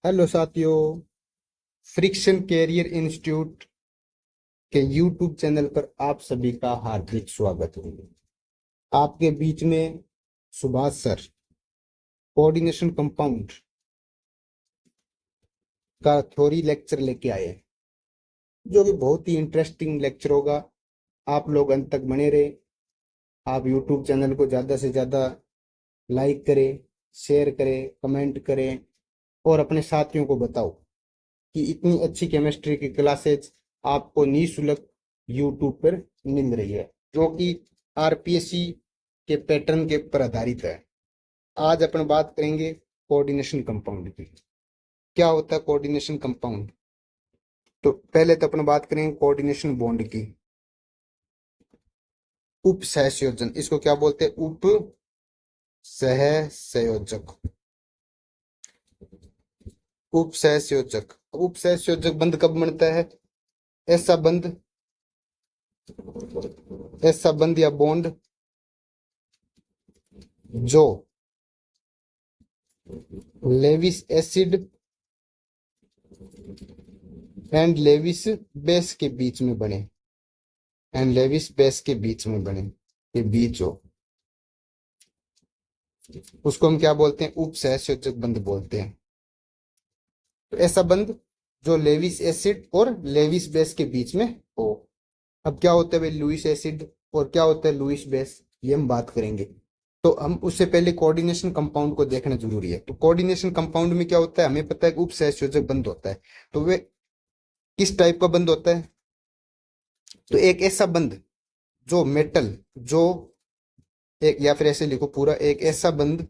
Hello साथियों। Friction career institute के YouTube channel पर आप सभी का हार्दिक स्वागत है। आपके बीच में सुभाष सर कोऑर्डिनेशन कंपाउंड का थ्योरी लेक्चर लेके आए हैं, जो कि बहुत ही इंटरेस्टिंग लेक्चर होगा। आप लोग अंत तक बने रहे। आप यूट्यूब चैनल को ज़्यादा से ज़्यादा लाइक करें, शेयर करें, कमेंट करें और अपने साथियों को बताओ कि इतनी अच्छी केमिस्ट्री की क्लासेज आपको निःशुल्क यूट्यूब पर मिल रही है, जो कि आरपीएससी के पैटर्न के पर आधारित है। आज अपन बात करेंगे कोऑर्डिनेशन कंपाउंड की। क्या होता है कोऑर्डिनेशन कंपाउंड? तो पहले तो अपन बात करेंगे कोऑर्डिनेशन बॉन्ड की। उप सहसंयोजन, इसको क्या बोलते हैं? उप सहसंयोजक। उप सहसंयोजक, उप सहसंयोजक बंध कब बनता है? ऐसा बंध, ऐसा बंध या बॉन्ड जो Lewis acid and Lewis base के बीच में बने, एंड लेविस बेस के बीच में बने, के बीच हो, उसको हम क्या बोलते हैं? उप सहसंयोजक बंध बोलते हैं। तो ऐसा बंध जो लेविस एसिड और लेविस बेस के बीच में हो। अब क्या होता है भाई लुईस एसिड और क्या होता है लुईस बेस, ये हम बात करेंगे। तो हम उससे पहले कोऑर्डिनेशन कंपाउंड को देखना जरूरी है। तो कोऑर्डिनेशन कंपाउंड में क्या होता है? हमें पता है कि उप सहसंयोजक बंध होता है। तो वे किस टाइप का बंध होता है? तो एक ऐसा बंध जो मेटल, जो एक, या फिर ऐसे लिखो पूरा, एक ऐसा बंध,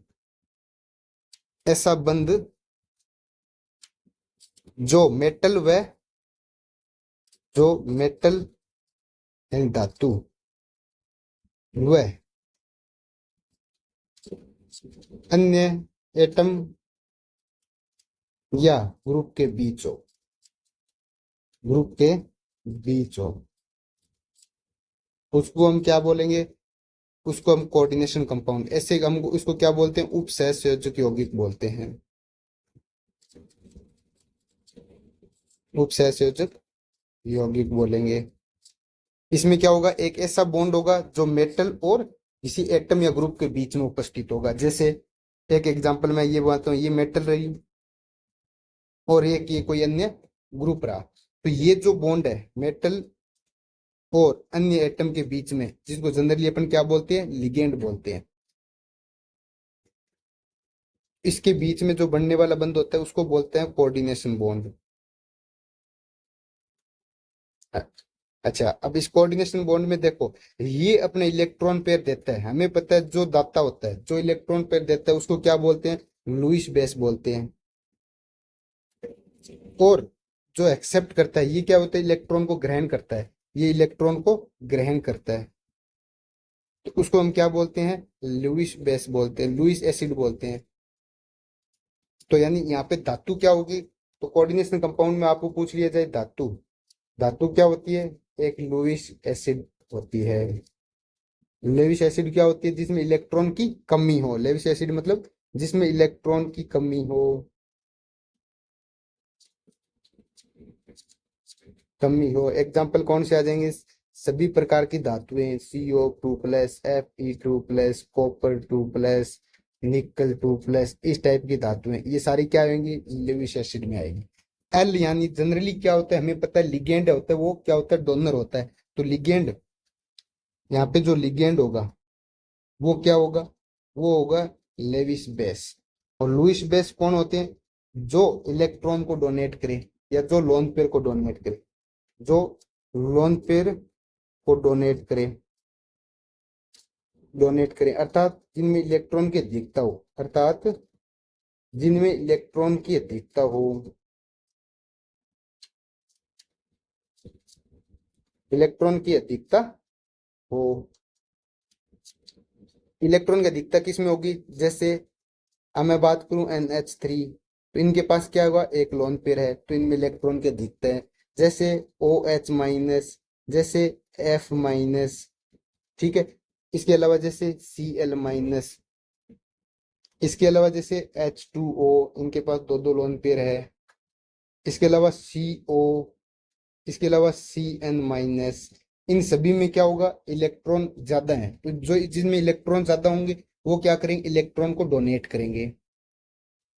ऐसा बंध जो मेटल व, जो मेटल एंड धातु व अन्य एटम या ग्रुप के बीच हो, ग्रुप के बीच हो, उसको हम क्या बोलेंगे? उसको हम कोऑर्डिनेशन कंपाउंड, ऐसे हम उसको क्या बोलते हैं? उप सहसंयोजक यौगिक बोलते हैं। उप सहसंयोजक यौगिक बोलेंगे। इसमें क्या होगा? एक ऐसा बॉन्ड होगा जो मेटल और किसी एटम या ग्रुप के बीच में उपस्थित होगा। जैसे एक एग्जांपल मैं ये बताता हूँ, ये मेटल रही और ये कोई अन्य ग्रुप रहा। तो ये जो बॉन्ड है मेटल और अन्य एटम के बीच में, जिसको जनरली अपन क्या बोलते हैं? लिगेंड बोलते हैं। इसके बीच में जो बनने वाला बंध होता है उसको बोलते हैं कोऑर्डिनेशन बॉन्ड। अच्छा, अब इस कोऑर्डिनेशन बॉन्ड में देखो, ये अपने इलेक्ट्रॉन पेयर देता है। हमें पता है जो दाता होता है, जो इलेक्ट्रॉन पेयर देता है, उसको क्या बोलते हैं? लुईस बेस बोलते हैं। और जो एक्सेप्ट करता है, ये क्या होता है? इलेक्ट्रॉन को ग्रहण करता है। ये इलेक्ट्रॉन को ग्रहण करता है, तो उसको हम क्या बोलते हैं? लुईस बेस बोलते हैं, लुईस एसिड बोलते हैं। तो यानी यहाँ पे धातु क्या होगी? तो कोऑर्डिनेशन कंपाउंड में आपको पूछ लिया जाए धातु, धातु क्या होती है? एक लुईस एसिड होती है। लेविस एसिड क्या होती है? जिसमें इलेक्ट्रॉन की कमी हो। लेविस एसिड मतलब जिसमें इलेक्ट्रॉन की कमी हो, कमी हो। एग्जाम्पल कौन से आ जाएंगे? सभी प्रकार की धातुएं, CO2+, Fe2+, कॉपर 2+, निकल 2+, इस टाइप की धातुएं, ये सारी क्या आएंगी? लेविस एसिड में आएगी। एल यानी जनरली क्या होता है? हमें पता है लिगेंड होता है, वो क्या होता है? डोनर होता है। तो लिगेंड, यहाँ पे जो लिगेंड होगा वो क्या होगा? वो होगा लेविस बेस। और लुईस बेस कौन होते हैं? जो इलेक्ट्रॉन को डोनेट करे या जो लोन पेयर को डोनेट करे, जो लोन पेयर को डोनेट करे, डोनेट करे, अर्थात जिनमें इलेक्ट्रॉन की अधिकता हो, अर्थात जिनमें इलेक्ट्रॉन की अधिकता हो, इलेक्ट्रॉन की अधिकता हो। इलेक्ट्रॉन की अधिकता किस में होगी? जैसे अब मैं बात करूं NH3, तो इनके पास क्या होगा? एक लोन पेयर है, तो इनमें इलेक्ट्रॉन की अधिकता है। जैसे OH-, जैसे F-, ठीक है। इसके अलावा जैसे Cl-, इसके अलावा जैसे H2O, इनके पास दो दो लोन पेयर है। इसके अलावा CO, इसके अलावा Cn-, इन सभी में क्या होगा, इलेक्ट्रॉन ज्यादा है। तो जो जिनमें इलेक्ट्रॉन ज्यादा होंगे वो क्या करेंगे, इलेक्ट्रॉन को डोनेट करेंगे।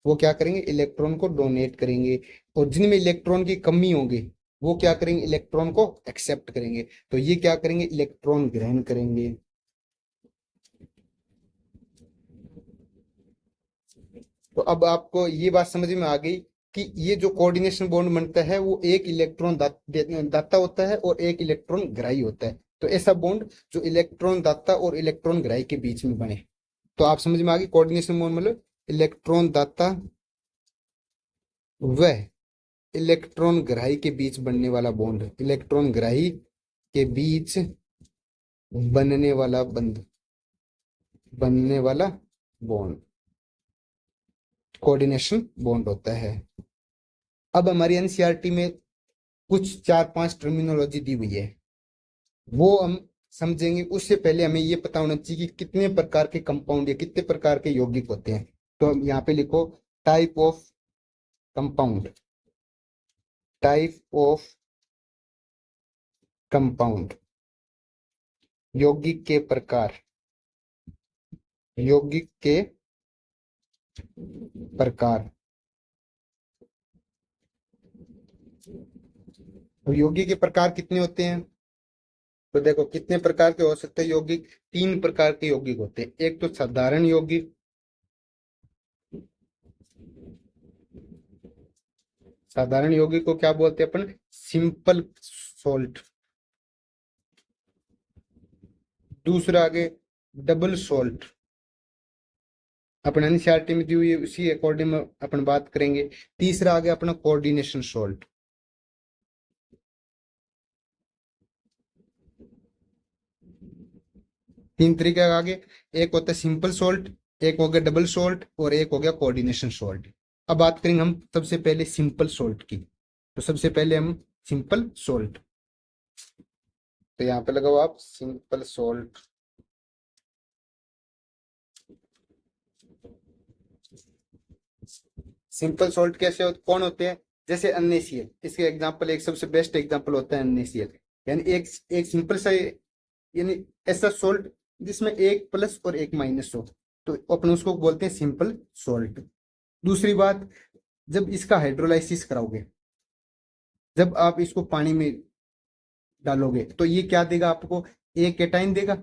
वो क्या करेंगे, इलेक्ट्रॉन को डोनेट करेंगे। और जिनमें इलेक्ट्रॉन की कमी होगी वो क्या करेंगे, इलेक्ट्रॉन को एक्सेप्ट करेंगे। तो ये क्या करेंगे, इलेक्ट्रॉन ग्रहण करेंगे। तो अब आपको ये बात समझ में आ गई कि ये जो कोऑर्डिनेशन बॉन्ड बनता है वो एक इलेक्ट्रॉन दाता होता है और एक इलेक्ट्रॉन ग्राही होता है। तो ऐसा बॉन्ड जो इलेक्ट्रॉन दाता और इलेक्ट्रॉन ग्राही के बीच में बने, तो आप समझ में आ गई कोऑर्डिनेशन बॉन्ड मतलब इलेक्ट्रॉन दाता व इलेक्ट्रॉन ग्राही के बीच बनने वाला बॉन्ड, इलेक्ट्रॉन ग्राही के बीच बनने वाला बनने वाला बॉन्ड कोऑर्डिनेशन बॉन्ड होता है। अब हमारी एनसीईआरटी में कुछ 4-5 टर्मिनोलॉजी दी हुई है, वो हम समझेंगे। उससे पहले हमें ये पता होना चाहिए कि कितने प्रकार के कंपाउंड या कितने प्रकार के यौगिक होते हैं। तो हम यहाँ पे लिखो type of compound, type of compound, यौगिक के प्रकार, यौगिक के प्रकार। तो यौगिक के प्रकार कितने होते हैं, तो देखो कितने प्रकार के हो सकते हैं यौगिक। 3 प्रकार के यौगिक होते हैं। एक तो साधारण यौगिक, साधारण यौगिक को क्या बोलते हैं अपन, सिंपल सॉल्ट। दूसरा आगे डबल सॉल्ट, अपन एनसीईआरटी में दी हुई है उसी अकॉर्डिंग अपन बात करेंगे। तीसरा आगे अपना कोऑर्डिनेशन सॉल्ट। 3 तरीके का आगे, एक होता है सिंपल सॉल्ट, एक हो गया डबल सॉल्ट और एक हो गया कोऑर्डिनेशन सॉल्ट। अब बात करेंगे हम सबसे पहले सिंपल सॉल्ट की। तो सबसे पहले हम सिंपल सॉल्ट, तो यहाँ पे लगाओ आप सिंपल सॉल्ट। सिंपल सॉल्ट कैसे कौन होते हैं, जैसे NaCl, इसके एग्जांपल एक सबसे बेस्ट एग्जांपल होता है NaCl। यानी एक एक सिंपल सा, यानी ऐसा सॉल्ट जिसमें एक प्लस और एक माइनस हो, तो अपन उसको बोलते हैं सिंपल सॉल्ट। दूसरी बात, जब इसका हाइड्रोलाइसिस कराओगे, जब आप इसको पानी में डालोगे तो ये क्या देगा आपको, एक केटाइन देगा,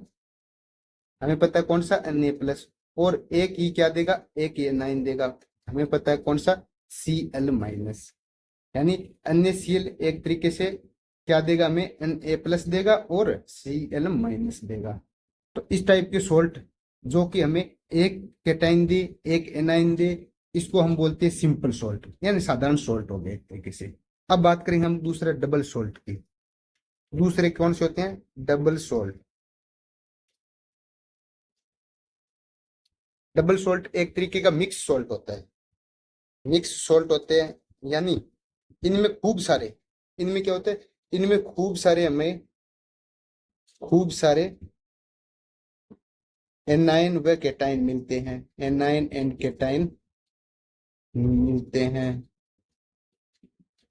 हमें पता है कौन सा Na+, और एक ही क्या देगा, एक एनाइन देगा, हमें पता है कौन सा Cl-। यानी NaCl एक तरीके से क्या देगा, हमें Na+ देगा और Cl- देगा। तो इस टाइप के सोल्ट जो कि हमें एक केटाइन दे एक एनाइन दे, इसको हम बोलते हैं सिंपल सोल्ट, यानी साधारण सोल्ट हो गए एक तरीके से। अब बात करेंगे हम दूसरा डबल सोल्ट की। दूसरे कौन से होते हैं, डबल सोल्ट। डबल सोल्ट एक तरीके का मिक्स सोल्ट होता है, मिक्स सोल्ट होते हैं। यानी इनमें खूब सारे, इनमें क्या होता है, इनमें खूब सारे हमें, खूब सारे एनाइन व केटाइन मिलते हैं, एनाइन एंड केटाइन मिलते हैं।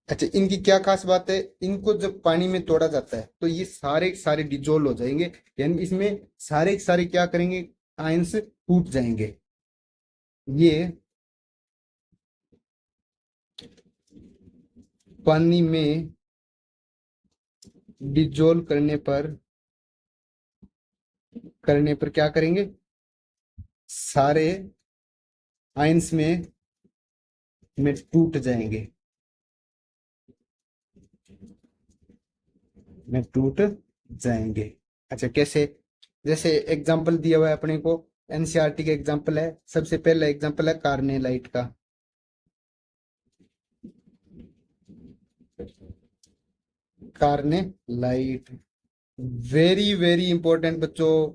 अच्छा, इनकी क्या खास बात है, इनको जब पानी में तोड़ा जाता है तो ये सारे के सारे डिजोल्व हो जाएंगे, यानी इसमें सारे के सारे क्या करेंगे, आयंस टूट जाएंगे। ये पानी में डिजोल्व करने पर क्या करेंगे, सारे आयंस में टूट जाएंगे, में टूट जाएंगे। अच्छा कैसे, जैसे एग्जांपल दिया हुआ है अपने को, एनसीईआरटी का एग्जांपल है, सबसे पहला एग्जांपल है कार्नेलाइट का। कार्नेलाइट वेरी वेरी इंपॉर्टेंट बच्चों,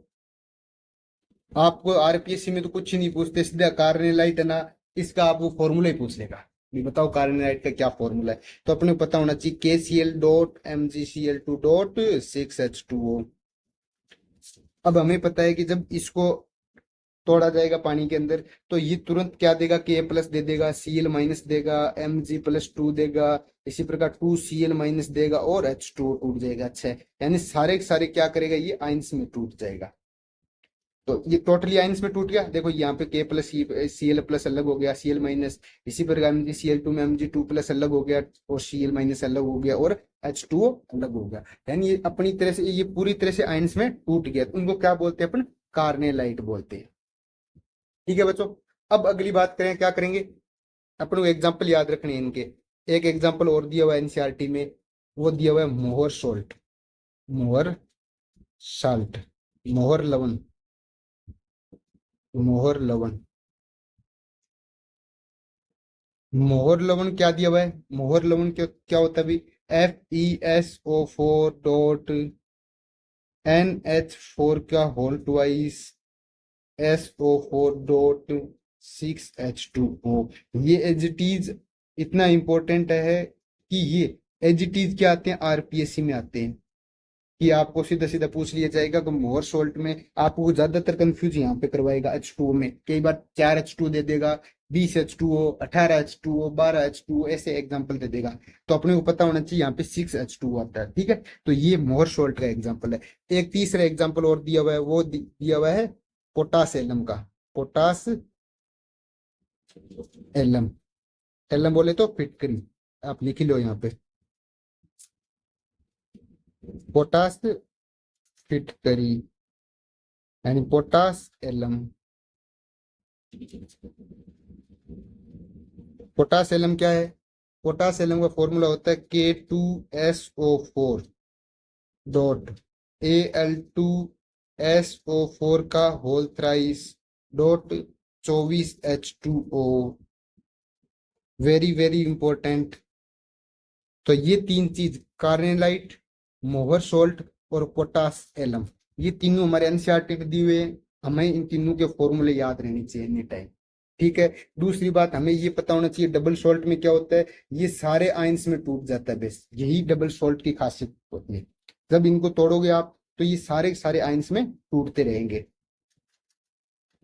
आपको आरपीएससी में तो कुछ ही नहीं पूछते, सीधा कार्नेलाइट है ना, इसका आपको फॉर्मूला ही पूछ लेगा, भी बताओ कार्नेलाइट का क्या फॉर्मूला है। तो अपने को पता होना चाहिए KCl.MgCl2.6H2O। अब हमें पता है कि जब इसको तोड़ा जाएगा पानी के अंदर, तो ये तुरंत क्या देगा, के प्लस दे देगा, Cl माइनस देगा, Mg+2 देगा, इसी प्रकार 2Cl माइनस देगा और H2O टूट जाएगा। अच्छा है, यानी सारे के सारे क्या करेगा, ये आयंस में टूट जाएगा। तो ये टोटली आयंस में टूट गया। देखो यहाँ पे के प्लस Cl प्लस अलग हो गया, Cl माइनस, इसी प्रकार Cl2 में Mg2 प्लस अलग हो गया और Cl माइनस अलग हो गया और H2O अलग हो गया। यानी ये अपनी तरह से, ये पूरी तरह से आयंस में टूट गया। तो उनको क्या बोलते हैं अपन, कार्नेलाइट बोलते हैं। ठीक है बच्चों, अब अगली बात करें, क्या करेंगे, अपन को एग्जाम्पल याद रखने हैं इनके। एक एग्जाम्पल और दिया हुआ है एनसीईआरटी में, वो दिया हुआ है मोहर सॉल्ट, मोहर साल्ट, मोहर लवण, मोहर लवण। मोहर लवण क्या दिया हुआ है, मोहर लवण क्या क्या होता है भाई, FeSO4.NH4 का होल ट्वाइस SO4.6H2O। ये एज इट इज इतना इंपॉर्टेंट है कि ये एज इट इज क्या आते हैं, आरपीएससी में आते हैं, कि आपको सीधा सीधा पूछ लिया जाएगा कि मोहर सॉल्ट में, आपको ज्यादातर कंफ्यूज यहाँ पे करवाएगा H2O में, कई बार 4H2 दे देगा, 20H2O, 18H2O, 12H2O, ऐसे एग्जाम्पल दे देगा। तो अपने को पता होना चाहिए यहाँ पे 6H2O आता है। ठीक है, तो ये मोहर सॉल्ट का एग्जाम्पल है। एक तीसरा एग्जाम्पल और दिया हुआ है, वो दिया हुआ है पोटास एलम का, पोटास एलम, एलम बोले तो फिटकरी, आप लिख लो यहाँ पे, पोटास फिटकरी यानी पोटास एलम। पोटासियम क्या है, पोटासियम का फॉर्मूला होता है K2SO4 डॉट Al2SO4 का whole thrice dot 24H2O। Very very important. तो ये तीन चीज, कार्नेलाइट, मोहर सोल्ट और पोटास एलम, ये तीनों हमारे एनसीईआरटी में दिए हुए हैं। हमें इन तीनों के फॉर्मूले याद रहने चाहिए एनी टाइम। ठीक है, दूसरी बात हमें ये पता होना चाहिए डबल सॉल्ट में क्या होता है, ये सारे आयंस में टूट जाता है बेस, यही डबल सॉल्ट की खासियत होती है। जब इनको तोड़ोगे आप तो ये सारे के सारे आयंस में टूटते रहेंगे।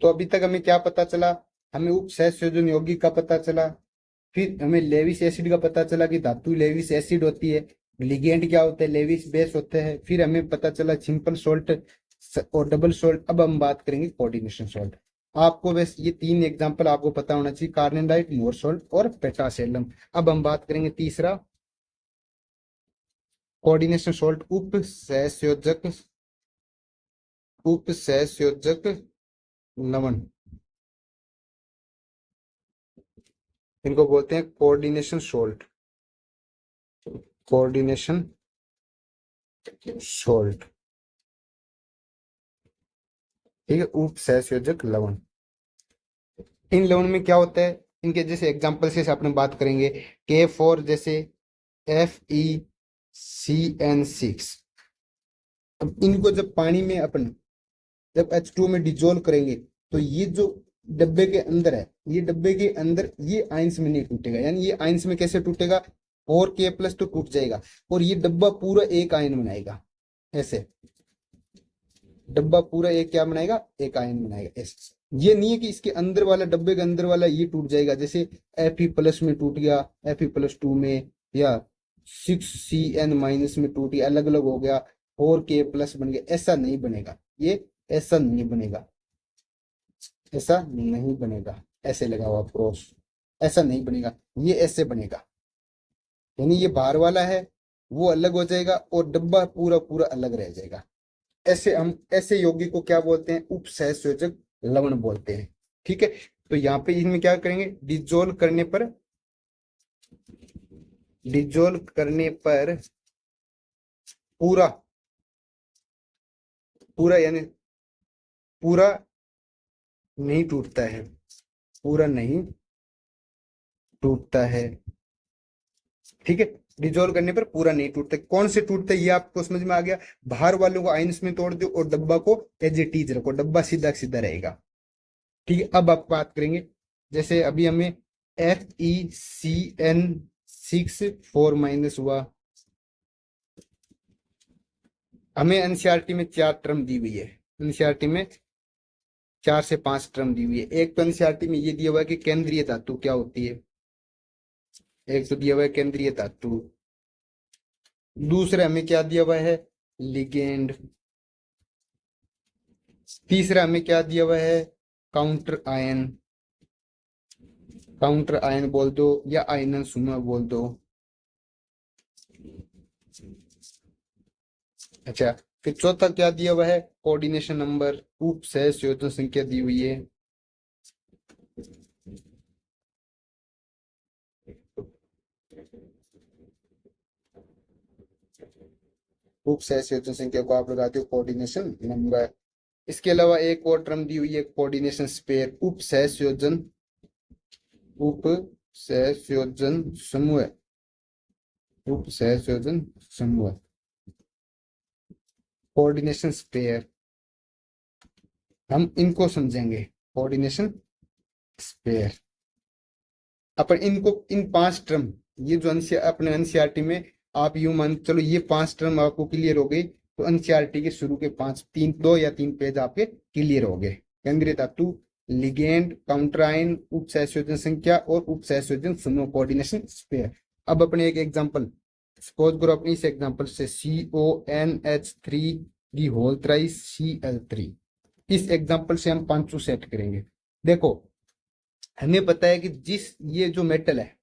तो अभी तक हमें क्या पता चला, हमें उपसहसंयोजन यौगिक का पता चला, फिर हमें लेविस एसिड का पता चला कि धातु लेविस एसिड होती है, लिगेंड क्या होता है, लेविस बेस होते हैं, फिर हमें पता चला सिंपल सॉल्ट और डबल सॉल्ट। अब हम बात करेंगे कोऑर्डिनेशन सॉल्ट। आपको बस ये तीन एग्जांपल आपको पता होना चाहिए, कार्नेलाइट, मोर सॉल्ट और पेटासेलम। अब हम बात करेंगे तीसरा, कोऑर्डिनेशन सॉल्ट, उप सहसंयोजक, उप सहसंयोजक लवण, इनको बोलते हैं कोऑर्डिनेशन सॉल्ट, कोऑर्डिनेशन सॉल्ट। ठीक है, उप सहसंयोजक लवण। इन लवण में क्या होता है, इनके जैसे एग्जांपल से अपने बात करेंगे, K4 जैसे FeCN6। अब इनको जब पानी में अपन, जब H2O में डिजोल्व करेंगे, तो ये जो डब्बे के अंदर है, ये डब्बे के अंदर ये आयंस में नहीं टूटेगा। यानी ये आयंस में कैसे टूटेगा, 4K+ तो टूट जाएगा और ये डब्बा पूरा एक आयन बनाएगा। ऐसे डब्बा पूरा एक क्या बनाएगा, एक आयन बनाएगा। ऐसे ये नहीं है कि इसके अंदर वाला, डब्बे के अंदर वाला ये टूट जाएगा, जैसे Fe+ में टूट गया, Fe+2 में, या 6Cn- में टूट गया, अलग अलग हो गया, 4K+ बन गया, ऐसा नहीं बनेगा। ये ऐसा नहीं बनेगा, ऐसा नहीं बनेगा। ऐसे लगाओ आप क्रॉस, ऐसा नहीं बनेगा, ये ऐसे बनेगा। यानी ये बाहर वाला है वो अलग हो जाएगा और डब्बा पूरा पूरा अलग रह जाएगा। ऐसे हम, ऐसे यौगिक को क्या बोलते हैं, उपसहसंयोजक लवण बोलते हैं। ठीक है, तो यहाँ पे इनमें क्या करेंगे, डिजोल्व करने पर, डिजोल्व करने पर पूरा, पूरा यानी पूरा नहीं टूटता है, पूरा नहीं टूटता है। ठीक है, डिजोल्व करने पर पूरा नहीं टूटता। कौन से टूटता है ये आपको समझ में आ गया, बाहर वालों को आयंस में तोड़ दो और डब्बा को एज इट इज रखो, डब्बा सीधा सीधा रहेगा। ठीक है, अब आप बात करेंगे, जैसे अभी हमें FeCN6 4- हुआ, हमें एनसीईआरटी में 4 टर्म दी हुई है, एनसीईआरटी में 4 से 5 टर्म दी हुई है। एक तो एनसीईआरटी में ये दिया हुआ है कि केंद्रीय धातु क्या होती है, एक तो दिया हुआ है केंद्रीय धातु, दूसरा हमें क्या दिया हुआ है, लिगेंड, तीसरा हमें क्या दिया हुआ है, काउंटर आयन, काउंटर आयन बोल दो या आयनन समूह बोल दो। अच्छा, फिर चौथा क्या दिया हुआ है, कोऑर्डिनेशन नंबर, उप सह संयोजन संख्या दी हुई है। उप सह संयोजन संख्या को आप लगाते हो कोऑर्डिनेशन नंबर। इसके अलावा एक और टर्म दी हुई है कोऑर्डिनेशन स्पेयर, उप सह संयोजन, उप सह संयोजन समूह, उप सह संयोजन समूह, कोऑर्डिनेशन स्पेयर, हम इनको समझेंगे कोऑर्डिनेशन स्पेयर। अपन इनको इन 5 टर्म, ये जो अपने एनसीईआरटी में आप यूं मान चलो ये 5 टर्म आपको क्लियर हो गई, तो एनसीईआरटी के शुरू के 5 3 2 या 3 पेज आपके क्लियर हो गए। केंद्रीय धातु, लिगेंड, काउंटर आयन, उप सहसंयोजन संख्या और उप सहसंयोजन समूह, कोऑर्डिनेशन स्पेयर। अब अपने एक एग्जांपल सपोज करो, अपनी इस एग्जांपल से CONH3 the whole thrice Cl3, इस एग्जांपल से हम पांचों सेट करेंगे। देखो हमें पता है कि जिस ये जो मेटल है,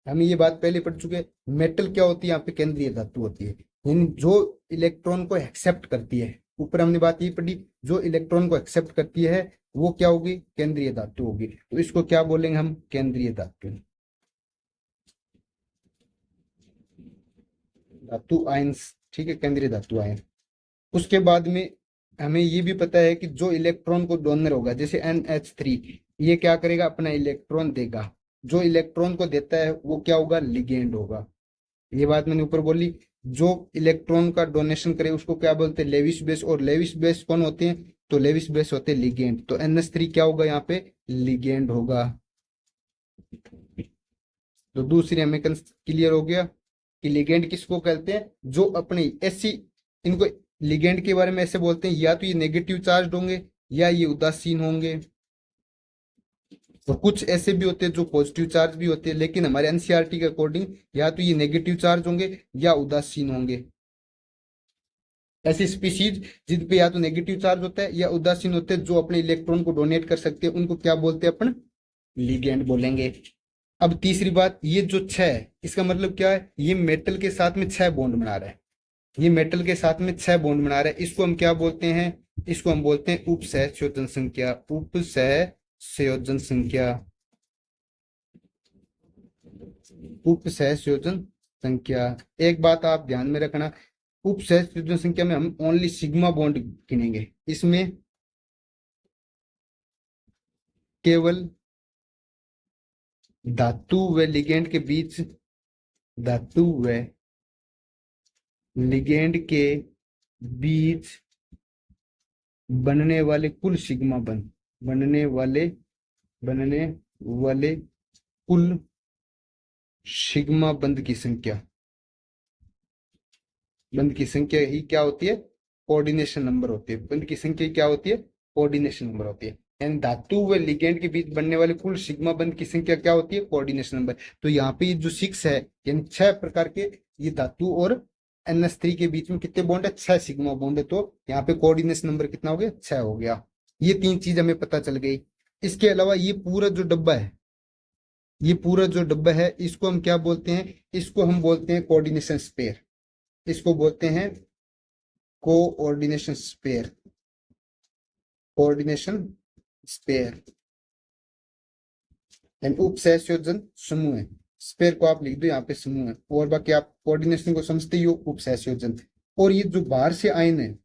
हम ये बात पहले पढ़ चुके हैं, मेटल क्या होती है, यहाँ पे केंद्रीय धातु होती है, यानी जो इलेक्ट्रॉन को एक्सेप्ट करती है। ऊपर हमने बात ये पढ़ी, जो इलेक्ट्रॉन को एक्सेप्ट करती है वो क्या होगी, केंद्रीय धातु होगी। तो इसको क्या बोलेंगे हम, केंद्रीय धातु, धातु आयंस, ठीक है, केंद्रीय धातु आयन। उसके बाद में हमें ये भी पता है कि जो इलेक्ट्रॉन को डोनर होगा, जैसे NH3, ये क्या करेगा, अपना इलेक्ट्रॉन देगा, जो इलेक्ट्रॉन को देता है वो क्या होगा, लिगेंड होगा। ये बात मैंने ऊपर बोली, जो इलेक्ट्रॉन का डोनेशन करे उसको क्या बोलते हैं, लेविस बेस, और लेविस बेस कौन होते हैं, तो लेविस बेस होते हैं लिगेंड। तो NH3 क्या होगा, यहाँ पे लिगेंड होगा। तो दूसरी हमें क्लियर हो गया कि लिगेंड किसको कहते हैं, जो अपने ऐसी, इनको लिगेंड के बारे में ऐसे बोलते हैं, या तो ये नेगेटिव चार्ज होंगे या ये उदासीन होंगे, और कुछ ऐसे भी होते हैं जो पॉजिटिव चार्ज भी होते हैं, लेकिन हमारे एनसीईआरटी के अकॉर्डिंग या तो ये नेगेटिव चार्ज होंगे या उदासीन होंगे। ऐसी स्पीशीज जिन पे या तो नेगेटिव चार्ज होता है या उदासीन होते हैं, जो अपने इलेक्ट्रॉन को डोनेट कर सकते हैं, उनको क्या बोलते हैं, अपन लिगेंड बोलेंगे। अब तीसरी बात, ये जो 6 है, इसका मतलब क्या है, ये मेटल के साथ में 6 बॉन्ड बना रहा है, ये मेटल के साथ में 6 बॉन्ड बना रहा है। इसको हम क्या बोलते हैं, इसको हम बोलते हैं उप सहसंयोजन संख्या, उप सहसंयोजन संख्या, उप सहसंयोजन संख्या। एक बात आप ध्यान में रखना, उप सहसंयोजन संख्या में हम ओनली सिग्मा बॉन्ड गिनेंगे, इसमें केवल धातु व लिगेंड के बीच, धातु व लिगेंड के बीच बनने वाले कुल सिग्मा बंध, बनने वाले कुल सिग्मा बंध की संख्या, बंध की संख्या ही क्या होती है, कोऑर्डिनेशन नंबर होती है। बंध की संख्या क्या होती है, कोऑर्डिनेशन नंबर होती है। यानी धातु व लिगेंड के बीच बनने वाले कुल सिग्मा बंध की संख्या क्या होती है, कोऑर्डिनेशन नंबर। तो यहाँ पे जो 6 है, यानी 6 प्रकार के ये धातु और NH3 के बीच में कितने बॉन्ड है, 6 सिग्मा बॉन्ड है। तो यहाँ पे कोऑर्डिनेशन नंबर कितना हो गया, 6 हो गया। ये 3 चीज हमें पता चल गई। इसके अलावा ये पूरा जो डब्बा है, ये पूरा जो डब्बा है, इसको हम क्या बोलते हैं, इसको हम बोलते हैं कोऑर्डिनेशन स्पेयर, इसको बोलते हैं coordination sphere, coordination sphere and उप सहसंयोजन समूह है। स्पेयर को आप लिख दो यहाँ पे समूह है, और बाकी आप कोऑर्डिनेशन को समझते ही हो, उप सहसंयोजन। और ये जो बाहर से आयन है,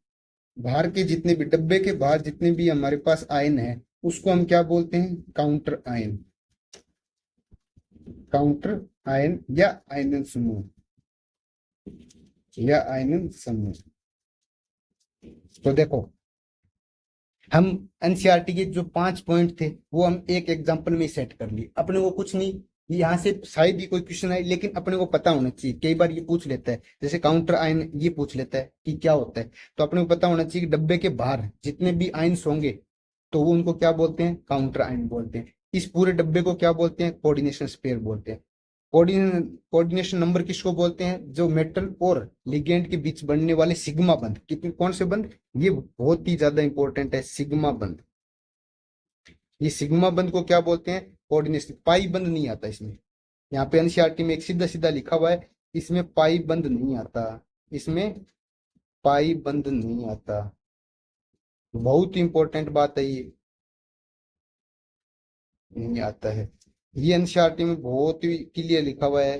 बाहर के जितने भी डब्बे के बाहर जितने भी हमारे पास आयन है, उसको हम क्या बोलते हैं, काउंटर आयन, काउंटर आयन या आयनन समूह, या आयनन समूह। तो देखो हम एनसीईआरटी के जो 5 पॉइंट थे वो हम एक एग्जांपल में सेट कर लिए। अपने को कुछ नहीं, यहाँ से शायद ही कोई क्वेश्चन आए, लेकिन अपने को पता होना चाहिए। कई बार ये पूछ लेता है, जैसे काउंटर आयन ये पूछ लेता है कि क्या होता है, तो अपने को पता होना चाहिए कि डब्बे के बाहर जितने भी आयन्स होंगे, तो वो उनको क्या बोलते हैं, काउंटर आयन बोलते हैं। इस पूरे डब्बे को क्या बोलते हैं, कोऑर्डिनेशन स्पेयर बोलते हैं। कोऑर्डिनेशन नंबर किसको बोलते हैं, जो मेटल और लिगेंड के बीच बनने वाले सिग्मा बंध। कितने, कौन से बंध, ये बहुत ही ज्यादा इंपॉर्टेंट है, सिग्मा बंध। ये सिग्मा बंध को क्या बोलते हैं, कोऑर्डिनेशन। पाई बंध नहीं आता इसमें, यहाँ पे एनसीईआरटी में एक सीधा सीधा लिखा हुआ है, इसमें पाई बंध नहीं आता, इसमें पाई बंध नहीं आता। बहुत इंपॉर्टेंट बात है ये, नहीं आता है। ये एनसीईआरटी में बहुत ही क्लियर लिखा हुआ है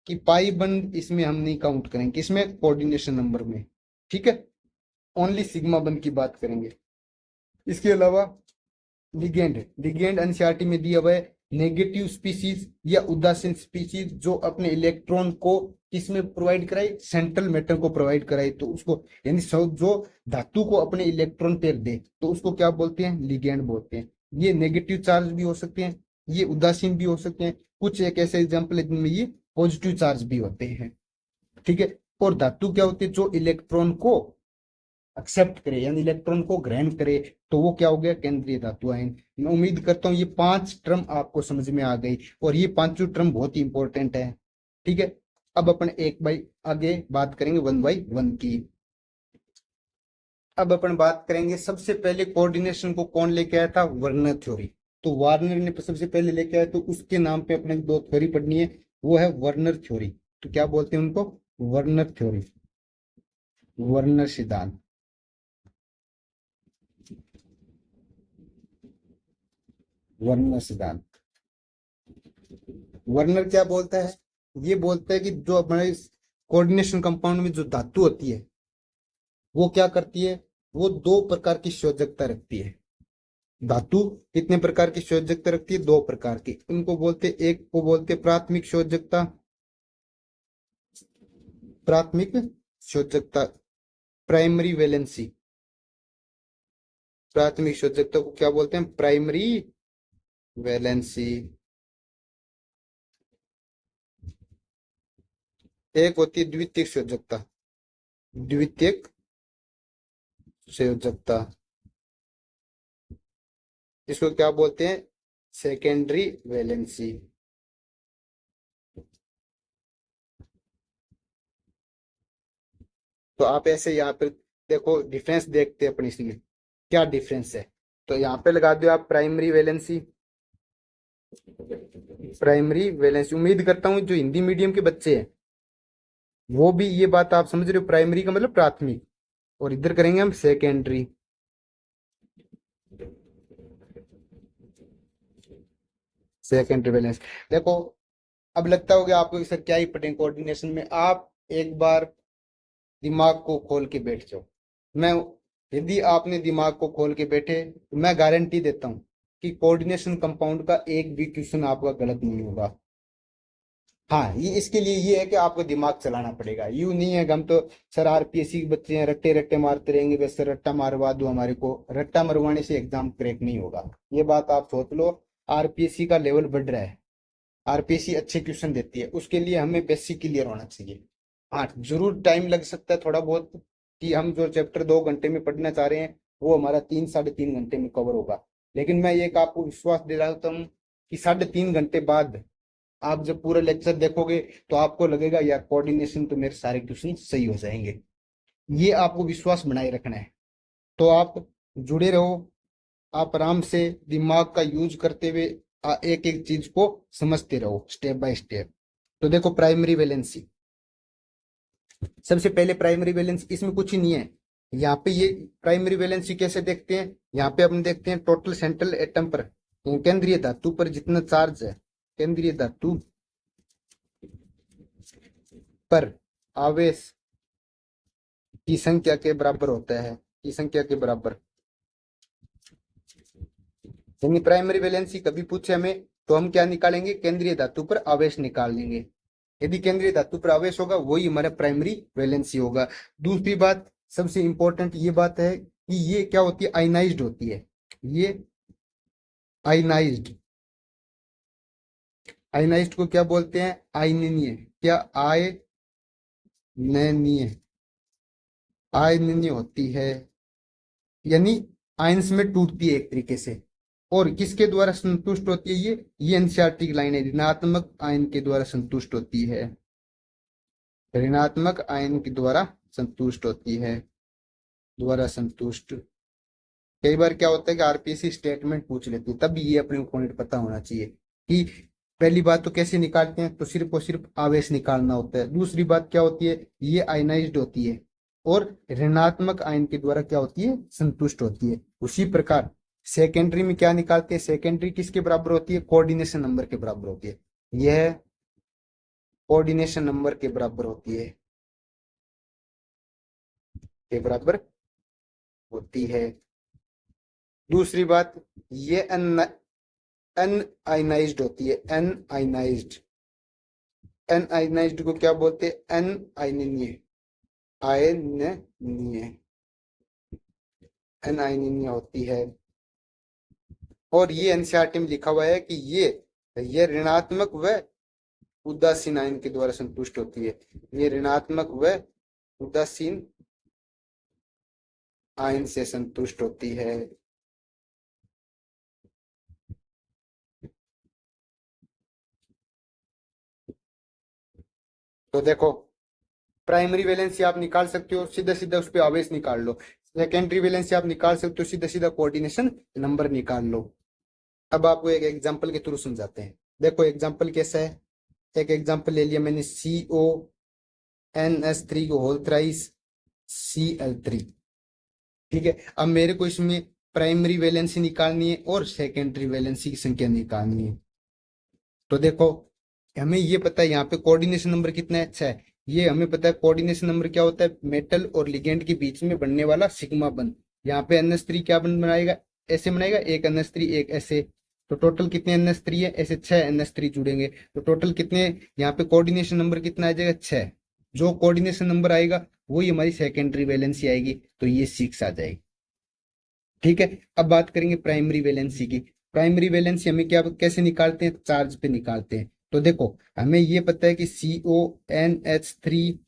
कि पाई बंद इसमें हम नहीं काउंट करेंगे, इसमें कोऑर्डिनेशन नंबर में। ठीक है, ओनली सिग्मा बंद की बात करेंगे। इसके अलावा लिगेंड, लिगेंड एनसीईआरटी में दिया हुआ है, नेगेटिव स्पीसीज या उदासीन स्पीसीज जो अपने इलेक्ट्रॉन को किसमें प्रोवाइड कराए, सेंट्रल मेटल को प्रोवाइड कराए, तो उसको यानी जो धातु को अपने इलेक्ट्रॉन पेयर दे, तो उसको क्या बोलते हैं, लिगेंड बोलते हैं। ये नेगेटिव चार्ज भी हो सकते हैं, ये उदासीन भी हो सकते हैं, कुछ एक ऐसे एग्जाम्पल है जिनमें ये पॉजिटिव चार्ज भी होते हैं। ठीक है, और धातु क्या होती है, जो इलेक्ट्रॉन को एक्सेप्ट करे यानी इलेक्ट्रॉन को ग्रहण करे, तो वो क्या हो गया, केंद्रीय धातु आयन। मैं उम्मीद करता हूँ ये 5 टर्म आपको समझ में आ गई, और ये पांचों टर्म बहुत ही इंपॉर्टेंट है। ठीक है, अब अपन एक बाई आगे बात करेंगे 1 by 1 की। अब अपन बात करेंगे, सबसे पहले कोऑर्डिनेशन को कौन लेके आया था, वर्नर थ्योरी। तो वार्नर ने सबसे पहले लेके आया, तो उसके नाम पे अपने 2 थ्योरी पढ़नी है, वो है वर्नर थ्योरी। तो क्या बोलते हैं उनको, वर्नर थ्योरी, वर्नर सिद्धांत। वर्नर सिद्धांत, वर्नर क्या बोलता है, ये बोलता है कि जो हमारे कोऑर्डिनेशन कंपाउंड में जो धातु होती है, वो क्या करती है, वो 2 प्रकार की संयोजकता रखती है। धातु कितने प्रकार की संयोजकता रखती है, 2 प्रकार की। उनको बोलते, एक को बोलते प्राथमिक संयोजकता, प्राथमिक संयोजकता, प्राइमरी वैलेंसी। प्राथमिक संयोजकता को क्या बोलते हैं, प्राइमरी वैलेंसी। एक होती है द्वितीयक संयोजकता, द्वितीयक संयोजकता, इसको क्या बोलते हैं, सेकेंडरी वैलेंसी। तो आप ऐसे यहाँ पे देखो, डिफरेंस देखते हैं अपन इसमें, क्या डिफरेंस है। तो यहाँ पे लगा दो आप प्राइमरी वैलेंसी, प्राइमरी वैलेंसी। उम्मीद करता हूँ जो हिंदी मीडियम के बच्चे हैं वो भी ये बात आप समझ रहे हो, प्राइमरी का मतलब प्राथमिक, और इधर करेंगे हम सेकेंडरी। सेकेंडरी वैलेंस, देखो अब लगता होगा आपको कि सर क्या ही पढ़ें कोऑर्डिनेशन में। आप एक बार दिमाग को खोल के बैठ जाओ। मैं, यदि आपने दिमाग को खोल के बैठे तो मैं गारंटी देता हूँ कि कोऑर्डिनेशन कंपाउंड का एक भी क्वेश्चन आपका गलत नहीं होगा। हाँ, ये इसके लिए ये है कि आपको दिमाग चलाना पड़ेगा, यूं नहीं है कि हम तो सर आरपीएससी के बच्चे हैं, रट्टे रट्टे मारते रहेंगे, बस सर रट्टा मारवा दो हमारे को। रट्टा मरवाने से एग्जाम क्रैक नहीं होगा, ये बात आप सोच लो। आरपीएससी का लेवल बढ़ रहा है, आरपीएससी अच्छे क्वेश्चन देती है, उसके लिए हमें बेसिक क्लियर होना चाहिए। हाँ, जरूर टाइम लग सकता है थोड़ा बहुत, कि हम जो चैप्टर 2 घंटे में पढ़ना चाह रहे हैं वो हमारा 3 साढ़े 3 घंटे में कवर होगा। लेकिन मैं एक आपको विश्वास दिलाता हूँ कि 3.5 घंटे बाद आप जब पूरा लेक्चर देखोगे तो आपको लगेगा यार कोऑर्डिनेशन तो मेरे सारे क्वेश्चन सही हो जाएंगे। ये आपको विश्वास बनाए रखना है। तो आप जुड़े रहो, आप आराम से दिमाग का यूज करते हुए एक एक चीज को समझते रहो स्टेप बाय स्टेप। तो देखो प्राइमरी वैलेंसी, सबसे पहले प्राइमरी वैलेंसी, इसमें कुछ ही नहीं है। यहाँ पे ये प्राइमरी वैलेंसी कैसे देखते हैं, यहाँ पे अपन देखते हैं टोटल सेंट्रल एटम पर, केंद्रीय धातु पर जितना चार्ज है, केंद्रीय धातु पर आवेश की संख्या के बराबर होता है, की संख्या के बराबर। यानी प्राइमरी वैलेंसी कभी पूछे हमें तो हम क्या निकालेंगे, केंद्रीय धातु पर आवेश निकाल लेंगे। यदि केंद्रीय धातु पर आवेश होगा वही हमारा प्राइमरी वैलेंसी होगा। दूसरी बात, सबसे इंपॉर्टेंट ये बात है कि ये क्या होती है, आयनाइज्ड होती है। ये आयनाइज्ड, आयनाइज्ड को क्या बोलते हैं, आयनीय। क्या, आयनीय, आयनीय होती है। यानी आयंस में टूटती है एक तरीके से। और किसके द्वारा संतुष्ट होती है ये एनसीईआरटी की लाइन है, ऋणात्मक आयन के द्वारा संतुष्ट होती है, ऋणात्मक आयन के द्वारा संतुष्ट होती है, द्वारा संतुष्ट। कई बार क्या होता है कि आरपीसी स्टेटमेंट पूछ लेती है, तब ये अपने पॉइंट पता होना चाहिए कि पहली बात तो कैसे निकालते हैं, तो सिर्फ और सिर्फ आवेश निकालना होता है। दूसरी बात क्या होती है, ये आयनाइज्ड होती है और ऋणात्मक आयन के द्वारा क्या होती है, संतुष्ट होती है। उसी प्रकार सेकेंडरी में क्या निकालते हैं, सेकेंडरी किसके बराबर होती है, कोऑर्डिनेशन नंबर के बराबर होती है, यह कोऑर्डिनेशन नंबर के बराबर होती है, के बराबर होती है। दूसरी बात, ये अनआयनाइज्ड होती है, अनआयनाइज्ड। अनआयनाइज्ड को क्या बोलते हैं, अनआयनीय, आयनीय, अनआयनीय होती है। और ये एनसीईआरटी में लिखा हुआ है कि ये ऋणात्मक व उदासीन आयन के द्वारा संतुष्ट होती है, ये ऋणात्मक व उदासीन आयन से संतुष्ट होती है। तो देखो, प्राइमरी वैलेंसी आप निकाल सकते हो, सीधा सीधा उस पर आवेश निकाल लो। सेकेंडरी वैलेंसी आप निकाल सकते हो, सीधा सीधा कोऑर्डिनेशन नंबर निकाल लो। अब आपको एक एग्जांपल के थ्रू समझाते हैं। देखो एग्जांपल कैसा है, एक एग्जांपल ले लिया मैंने, CONS3 को होल थ्राइस Cl3। ठीक है, अब मेरे को इसमें प्राइमरी वैलेंसी निकालनी है और सेकेंडरी वैलेंसी की संख्या निकालनी है। तो देखो, हमें ये पता है यहाँ पे कोऑर्डिनेशन नंबर कितना है, अच्छा है। ये हमें पता है कोऑर्डिनेशन नंबर क्या होता है, मेटल और लिगेंड के बीच में बनने वाला सिग्मा बंध। यहाँ पे NH3 क्या बंध बनाएगा, ऐसे बनाएगा, एक NH3 एक ऐसे। तो टोटल कितने NH3 है, ऐसे 6 NH3 जुड़ेंगे। तो टोटल कितने, यहाँ पे कोऑर्डिनेशन नंबर कितना आ जाएगा, 6। जो कोऑर्डिनेशन नंबर आएगा वही हमारी सेकेंडरी वैलेंसी आएगी, तो ये 6 आ जाएगी। ठीक है, अब बात करेंगे प्राइमरी वैलेंसी की। प्राइमरी वैलेंसी हमें क्या कैसे निकालते हैं, चार्ज पे निकालते हैं। तो देखो, हमें ये पता है कि CONH3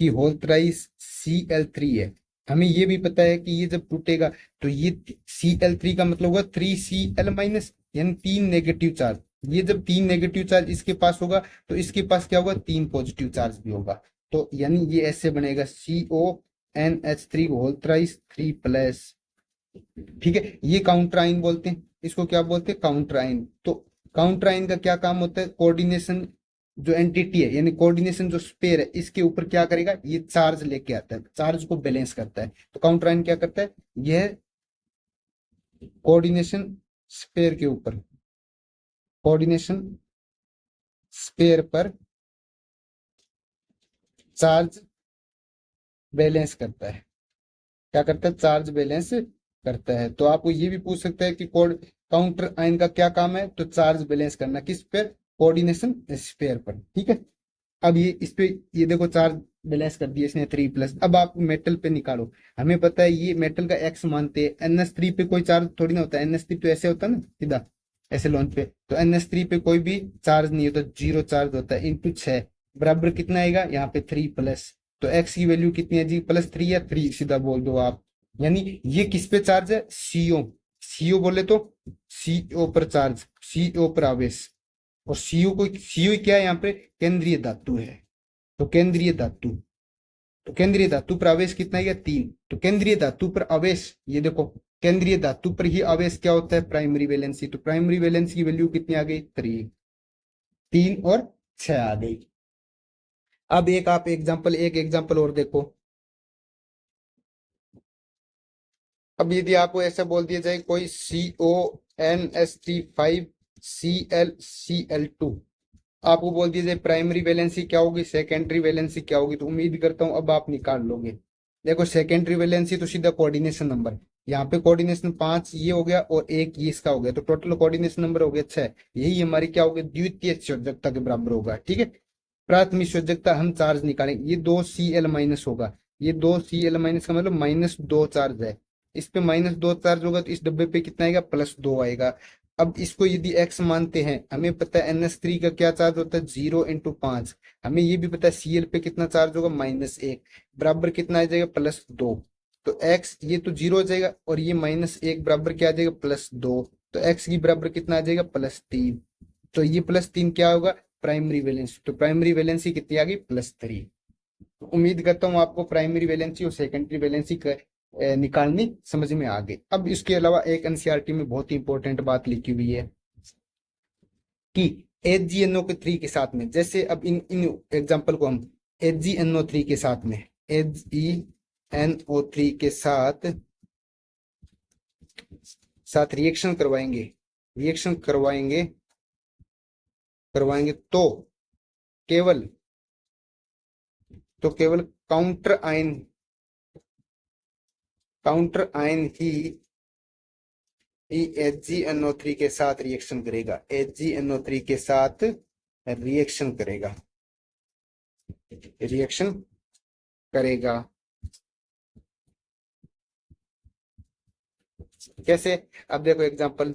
की होल थ्राइस Cl3 है। हमें ये भी पता है कि ये जब टूटेगा तो ये Cl3 का मतलब होगा 3Cl माइनस, यानी 3 नेगेटिव चार्ज। ये जब 3 नेगेटिव चार्ज इसके पास होगा तो इसके पास क्या होगा, 3 पॉजिटिव चार्ज भी होगा। तो यानी ये ऐसे बनेगा, CONH3 होल थ्राइस 3 प्लस। ठीक है, ये काउंटर आइन बोलते हैं, इसको क्या बोलते हैं, काउंटर आइन। तो काउंटर आइन का क्या काम होता है, कोऑर्डिनेशन जो एंटिटी है, यानी कोऑर्डिनेशन जो स्पेयर है, इसके ऊपर क्या करेगा, ये चार्ज लेके आता है, चार्ज को बैलेंस करता है। तो काउंटर आइन क्या करता है, यह कोऑर्डिनेशन स्पेयर के ऊपर, कोऑर्डिनेशन स्पेयर पर चार्ज बैलेंस करता है। क्या करता है, चार्ज बैलेंस करता है। तो आपको ये भी पूछ सकता है कि काउंटर आयन का क्या काम है, तो चार्ज बैलेंस करना, किस पे, कोऑर्डिनेशन स्फीयर पर। ठीक है, अब ये इस पे, ये देखो चार्ज बैलेंस कर दिया इसने 3 प्लस। अब आप मेटल पे निकालो, हमें पता है ये मेटल का एक्स मानते हैं, NH3 पे कोई चार्ज थोड़ी ना होता है, NH3 तो ऐसे होता है ना सीधा, ऐसे लॉन्च पे। तो NH3 पे कोई भी चार्ज नहीं होता, जीरो चार्ज होता है, इंटू 6 बराबर कितना आएगा, यहाँ पे 3 प्लस। तो एक्स की वैल्यू कितनी है जी, +3 या 3 सीधा बोल दो आप। यानी ये किस पे चार्ज है, सीओ, सीओ बोले तो सीओ पर चार्ज, सीओ पर आवेश। और सीओ क्या है यहाँ पे, केंद्रीय धातु है। तो केंद्रीय धातु, तो केंद्रीय धातु पर आवेश कितना है, 3। तो केंद्रीय धातु पर आवेश, ये देखो केंद्रीय धातु पर ही आवेश क्या होता है, प्राइमरी वैलेंसी। तो प्राइमरी वैलेंसी की वैल्यू कितनी आ गई, 3, 3 और 6 आ गई। अब एक एग्जाम्पल और देखो। अब यदि आपको ऐसा बोल दिया जाए, कोई CONS3 5Cl आपको बोल दिया जाए प्राइमरी वैलेंसी क्या होगी, सेकेंडरी वैलेंसी क्या होगी, तो उम्मीद करता हूं अब आप निकाल लोगे। देखो सेकेंडरी वैलेंसी तो सीधा कोऑर्डिनेशन नंबर, यहाँ पे कोऑर्डिनेशन 5 ये हो गया और एक ये इसका हो गया, तो टोटल कोऑर्डिनेशन नंबर हो गया 6। यही हमारी क्या होगी, द्वितीय संयोजकता के बराबर होगा। ठीक है, प्राथमिक संयोजकता हम चार्ज निकालेंगे, ये 2Cl माइनस होगा, ये 2Cl माइनस का मतलब -2 चार्ज है। इस पे -2 चार्ज होगा तो इस डब्बे पे कितना आएगा, +2 आएगा। अब इसको यदि x मानते हैं, हमें पता है NH3 का क्या चार्ज होता है, 0 × 5। हमें ये भी पता है Cl पे कितना चार्ज होगा, -1, बराबर कितना आ जाएगा, +2। तो x ये तो 0 हो जाएगा और ये -1 बराबर क्या आ जाएगा +2। तो x की बराबर कितना आ जाएगा +3। तो ये +3 क्या होगा प्राइमरी वैलेंसी। तो प्राइमरी वैलेंसी कितनी आ गई +3। उम्मीद करता हूँ आपको प्राइमरी वैलेंसी और सेकेंडरी वैलेंसी निकालनी समझ में आ गई। अब इसके अलावा एक एनसीईआरटी में बहुत ही इंपॉर्टेंट बात लिखी हुई है कि HgNO3 के साथ में, जैसे अब इन इन एग्जांपल को हम HgNO3 के साथ में HgNO3 के साथ रिएक्शन करवाएंगे, रिएक्शन करवाएंगे करवाएंगे केवल केवल काउंटर आयन ही HgNO3 के साथ रिएक्शन करेगा, HgNO3 के साथ रिएक्शन करेगा, रिएक्शन करेगा। कैसे? अब देखो example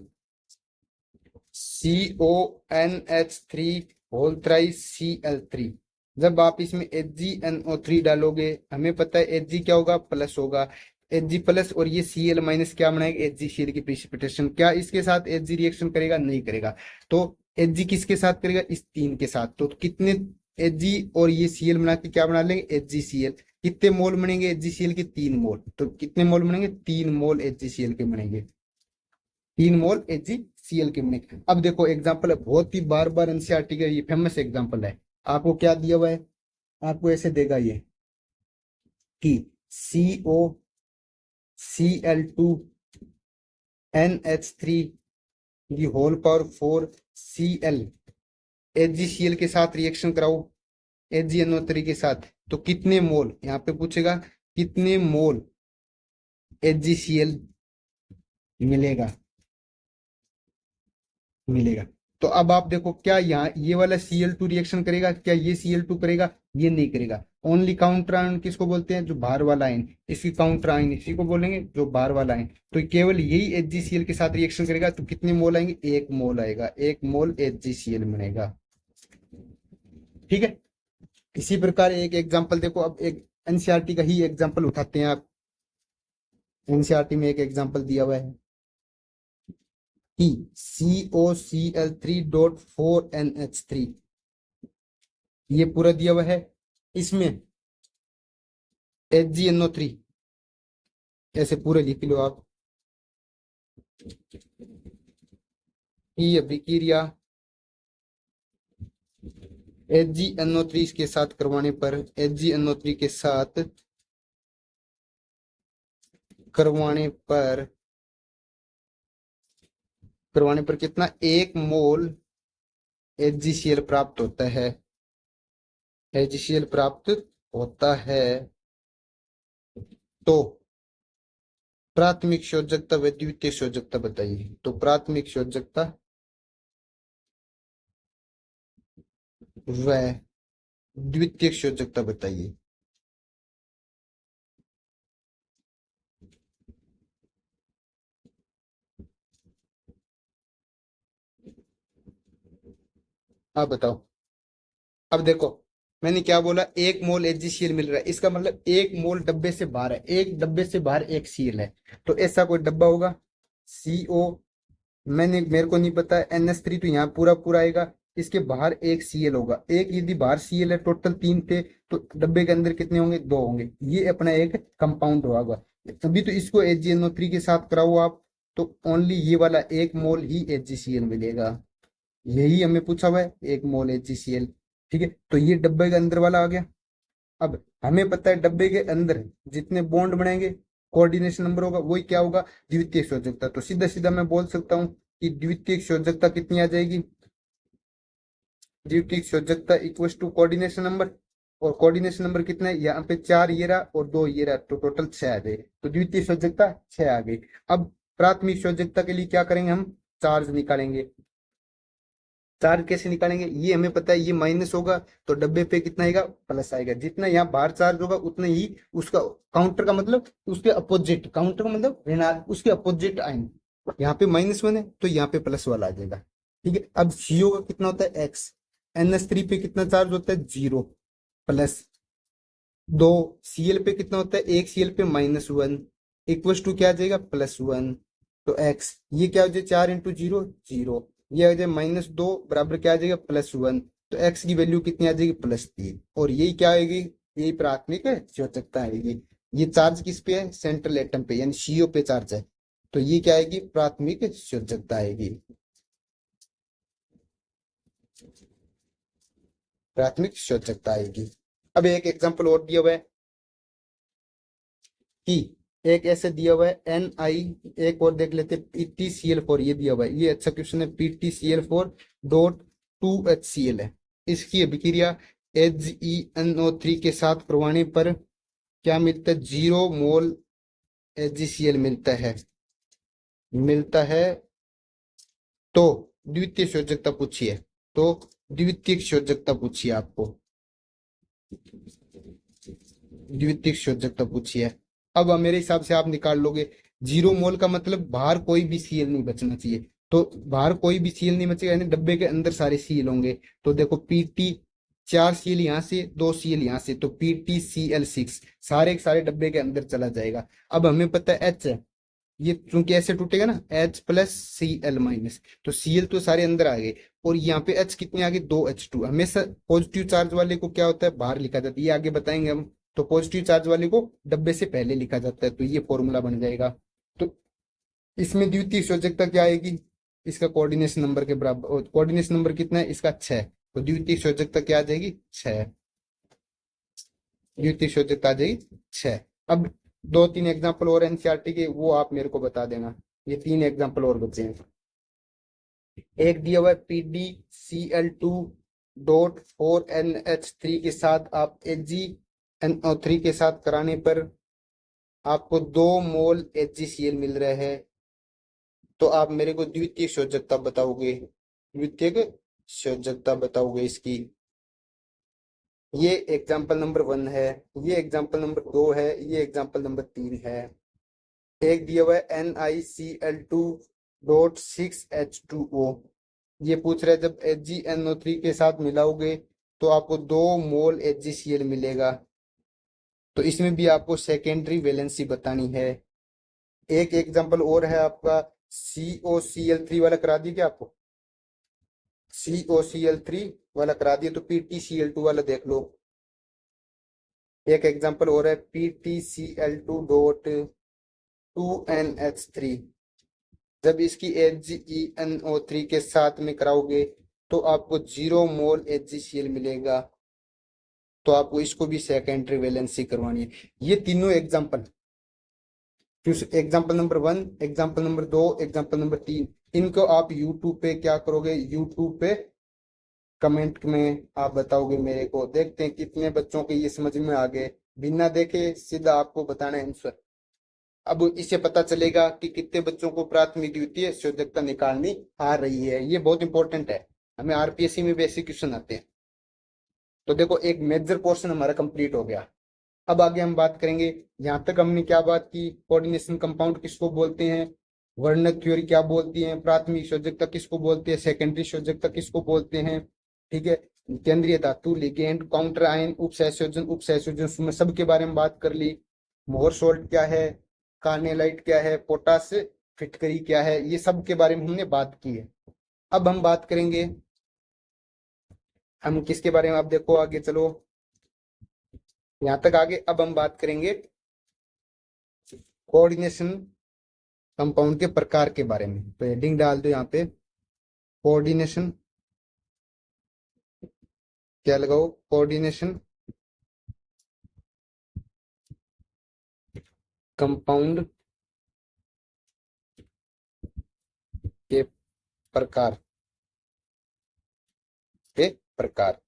CONH3 whole thrice Cl3। जब आप इसमें HgNO3 डालोगे, हमें पता है Hg क्या होगा प्लस होगा, Hg प्लस और ये Cl माइनस क्या बनाएगा HgCl की प्रेसिपिटेशन। क्या इसके साथ Hg रिएक्शन करेगा? नहीं करेगा। तो Hg किसके साथ करेगा? इस 3 के साथ। तो कितने Hg और ये Cl बना के क्या बना लेंगे HgCl। कितने मोल बनेंगे HgCl के? 3 मोल। तो कितने मोल बनेंगे? 3 मोल HgCl के बनेंगे, 3 मोल HgCl के बनेंगे। अब देखो एग्जांपल है, बहुत ही बार बार एनसीईआरटी का ये फेमस एग्जांपल है। आपको क्या दिया हुआ है? आपको ऐसे देगा ये कि COCl2NH3 की होल पावर 4 Cl HgCl के साथ रिएक्शन कराओ HgNO3 के साथ। तो कितने मोल, यहाँ पे पूछेगा कितने मोल HgCl मिलेगा मिलेगा। तो अब आप देखो क्या यहाँ ये वाला Cl2 रिएक्शन करेगा? क्या ये Cl2 करेगा? ये नहीं करेगा। ओनली काउंटर आयन किसको बोलते हैं? जो बाहर वाला आयन, इसकी काउंटर आयन इसी को बोलेंगे जो बाहर वाला आयन। तो केवल यही HgCl के साथ रिएक्शन करेगा। तो कितने मोल आएंगे? 1 मोल आएगा, 1 मोल HgCl मिलेगा। ठीक है। इसी प्रकार एक एग्जांपल देखो, अब एक एनसीईआरटी का ही एग्जांपल उठाते हैं। आप एनसीईआरटी में एक एग्जांपल दिया हुआ है कि COCl3.4NH3, ये पूरा दिया हुआ है। इसमें HgNO3 ऐसे पूरे लिख लो आप कि अभिक्रिया HgNO3 के साथ करवाने पर, HgNO3 के साथ करवाने पर कितना? 1 मोल HgCl प्राप्त होता है, HgCl प्राप्त होता है। तो प्राथमिक संयोजकता व द्वितीयक संयोजकता बताइए। तो प्राथमिक संयोजकता व द्वितीयक संयोजकता बताइए। आप बताओ। अब देखो मैंने क्या बोला, 1 मोल HgCl मिल रहा है, इसका मतलब 1 मोल डब्बे से बाहर है, एक डब्बे से बाहर 1 Cl है। तो ऐसा कोई डब्बा होगा CO, मेरे को नहीं पता, NH3 तो यहाँ पूरा पूरा आएगा, इसके बाहर 1 Cl होगा। एक यदि बाहर Cl है, टोटल 3 थे, तो डब्बे के अंदर कितने होंगे? 2 होंगे। ये अपना एक कंपाउंड होगा। तभी तो इसको HgNO3 के साथ कराओ आप, तो ओनली ये वाला 1 मोल ही HgCl मिलेगा। यही हमें पूछा हुआ है, 1 मोल HgCl। ठीक है। तो ये डब्बे के अंदर वाला आ गया। अब हमें पता है डब्बे के अंदर जितने बॉन्ड बनेंगे, कोऑर्डिनेशन नंबर होगा, वही क्या होगा? द्वितीयक संयोजकता। तो सीधा सीधा मैं बोल सकता हूँ कि द्वितीयक संयोजकता कितनी आ जाएगी? द्वितीयक संयोजकता इक्वल टू कोऑर्डिनेशन नंबर। और कोऑर्डिनेशन नंबर कितना है? यहाँ पे 4 ये रहा और 2 ये रहा, तो टोटल 6 आ गए। तो द्वितीयक संयोजकता 6 आ गई। अब प्राथमिक संयोजकता के लिए क्या करेंगे? हम चार्ज निकालेंगे। चार्ज कैसे निकालेंगे? ये हमें पता है, ये माइनस होगा तो डब्बे पे कितना आएगा? प्लस आएगा। जितना यहाँ बाहर चार्ज होगा उतना ही उसका काउंटर का मतलब उसके अपोजिट, काउंटर का मतलब ऋणात्मक, उसके अपोजिट आएंगे। यहाँ पे -1 है तो यहाँ पे प्लस वाला आ जाएगा। ठीक है। अब CO का कितना होता है? X। NH3 पे कितना चार्ज होता है? 0 प्लस दो सीएल पे कितना होता है, एक सीएल पे -1 इक्वल टू क्या आ जाएगा, +1। तो एक्स ये क्या हो जाए, 4 × 0 0, ये आ जाए -2 बराबर क्या आ जाएगा, +1। तो एक्स की वैल्यू कितनी आ जाएगी, +3। और यही क्या आएगी, यही प्राथमिक है द्योतकता आएगी। ये चार्ज किस पे है, सेंट्रल एटम पे यानी सीओ पे चार्ज है। तो ये क्या आएगी, प्राथमिक द्योतकता आएगी, प्राथमिक द्योतकता आएगी। अब एक एग्जांपल और दिया हुआ है कि एक ऐसे दिया हुआ है NI, एक और देख लेते PtCl4, ये दिया हुआ है, ये अच्छा क्वेश्चन है। PtCl4.2HCl है, इसकी अभिक्रिया HeNO3 के साथ करवाने पर क्या मिलता है, 0 मोल HgCl मिलता है। तो द्वितीय संयोजकता पूछिए, तो द्वितीय संयोजकता पूछिए आपको, द्वितीय संयोजकता पूछिए। अब मेरे हिसाब से आप निकाल लोगे, 0 मोल का मतलब बाहर कोई भी सीएल नहीं बचना चाहिए। तो बाहर कोई भी सीएल नहीं बचेगा यानी डब्बे के अंदर सारे सीएल होंगे। तो देखो पीटी 4 सीएल यहाँ से, 2 सीएल यहाँ से, तो PtCl6 सारे के सारे डब्बे के अंदर चला जाएगा। अब हमें पता है एच है, ये चूंकि ऐसे टूटेगा ना, H+Cl-, तो Cl तो सारे अंदर आ गए, और यहाँ पे H कितने आ गए, 2H2। हमेशा पॉजिटिव चार्ज वाले को क्या होता है, बाहर लिखा जाता है, ये आगे बताएंगे हम। तो पॉजिटिव चार्ज वाले को डब्बे से पहले लिखा जाता है, तो ये फॉर्मूला बन जाएगा। तो इसमें द्वितीय संयोजकता क्या आएगी, इसका कोऑर्डिनेशन नंबर के बराबर, कोऑर्डिनेशन नंबर कितना है इसका, 6। तो द्वितीय संयोजकता क्या आ जाएगी, 6। द्वितीय संयोजकता आ जाएगी 6। अब 2-3 एग्जाम्पल और एनसीईआरटी के, वो आप मेरे को बता देना। ये 3 एग्जाम्पल और बचे हैं। एक दिया हुआ है PdCl2.4NH3 के साथ आप HgNO3 के साथ कराने पर आपको 2 मोल HgCl मिल रहे हैं। तो आप मेरे को द्वितीय संयोजकता बताओगे, द्वितीय संयोजकता बताओगे इसकी। ये एग्जाम्पल नंबर 1 है, ये एग्जाम्पल नंबर 2 है, ये एग्जाम्पल नंबर 3 है। एक दिया हुआ है NiCl2.6H2O, ये पूछ रहे हैं जब HgNO3 के साथ मिलाओगे तो आपको 2 मोल HgCl मिलेगा। तो इसमें भी आपको सेकेंडरी वैलेंसी बतानी है। एक एग्जांपल और है आपका, COCl3 वाला करा दिया क्या आपको, COCl3 वाला करा दिया, तो PtCl2 वाला देख लो। एक एग्जांपल और है PtCl2.2NH3, जब इसकी HgNO3 के साथ में कराओगे तो आपको 0 मोल HgCl मिलेगा। तो आपको इसको भी सेकेंडरी वैलेंसी करवानी है। ये तीनों example, example number 1, example number 2, example number 3, इनको आप यूट्यूब पे क्या करोगे, यूट्यूब पे कमेंट में आप बताओगे मेरे को, देखते हैं कितने बच्चों के ये समझ में आ गए। बिना देखे सीधा आपको बताना है आंसर। अब इससे पता चलेगा कि कितने बच्चों को प्राथमिक द्वितीय संयोजकता निकालनी आ रही है। ये बहुत इंपॉर्टेंट है, हमें आरपीएससी में बेसिक क्वेश्चन आते हैं। तो देखो एक मेजर पोर्शन हमारा कंप्लीट हो गया। अब आगे हम बात करेंगे, यहाँ तक हमने क्या बात की, कोऑर्डिनेशन कंपाउंड किसको बोलते हैं, वर्णक थ्योरी क्या बोलती है, प्राथमिक संयोजकता किसको बोलते हैं, सेकेंडरी संयोजकता किसको बोलते हैं, ठीक है। केंद्रीय धातु, लिगेंड, काउंटर आयन, उपसहसंयोजन में सबके बारे में बात कर ली। मोर सोल्ट क्या है, कार्नेलाइट क्या है, पोटास फिटकरी क्या है, ये सब के बारे में हमने बात की है। अब हम बात करेंगे, हम किसके बारे में, आप देखो आगे चलो यहाँ तक आगे। अब हम बात करेंगे कोऑर्डिनेशन कंपाउंड के प्रकार के बारे में। तो हेडिंग डाल दो यहाँ पे, कोऑर्डिनेशन क्या लगाओ, कोऑर्डिनेशन कंपाउंड के प्रकार, के प्रकार।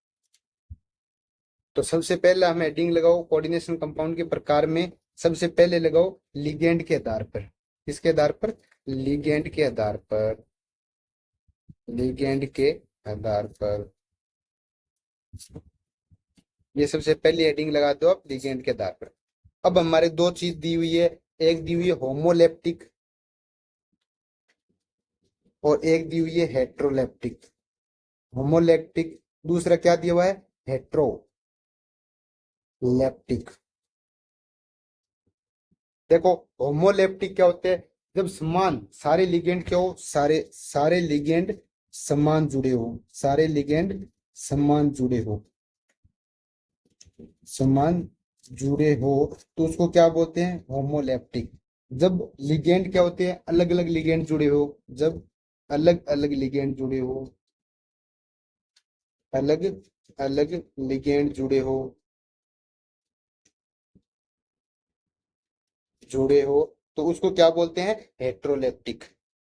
तो सबसे पहले हम हेडिंग लगाओ कोऑर्डिनेशन कंपाउंड के प्रकार में, सबसे पहले लगाओ लिगेंड के आधार पर। किसके आधार पर, लिगेंड के आधार पर, लिगेंड के आधार पर। ये सबसे पहली हेडिंग लगा दो आप, लिगेंड के आधार पर। अब हमारे दो चीज दी हुई है, एक दी हुई है होमोलेप्टिक और एक दी हुई है हेट्रोलेप्टिक। होमोलेप्टिक, दूसरा क्या दिया हुआ है, हेट्रो। लेप्टिक। देखो होमोलेप्टिक क्या होते हैं, जब समान सारे लिगेंड क्या हो, सारे सारे लिगेंड समान जुड़े हो, सारे लिगेंड समान जुड़े हो, समान जुड़े हो, तो उसको क्या बोलते हैं, होमोलेप्टिक। जब लिगेंड क्या होते हैं, अलग अलग लिगेंड जुड़े हो, जब अलग अलग लिगेंड जुड़े हो, अलग अलग लिगेंड जुड़े हो तो उसको क्या बोलते हैं, हेट्रोलेप्टिक।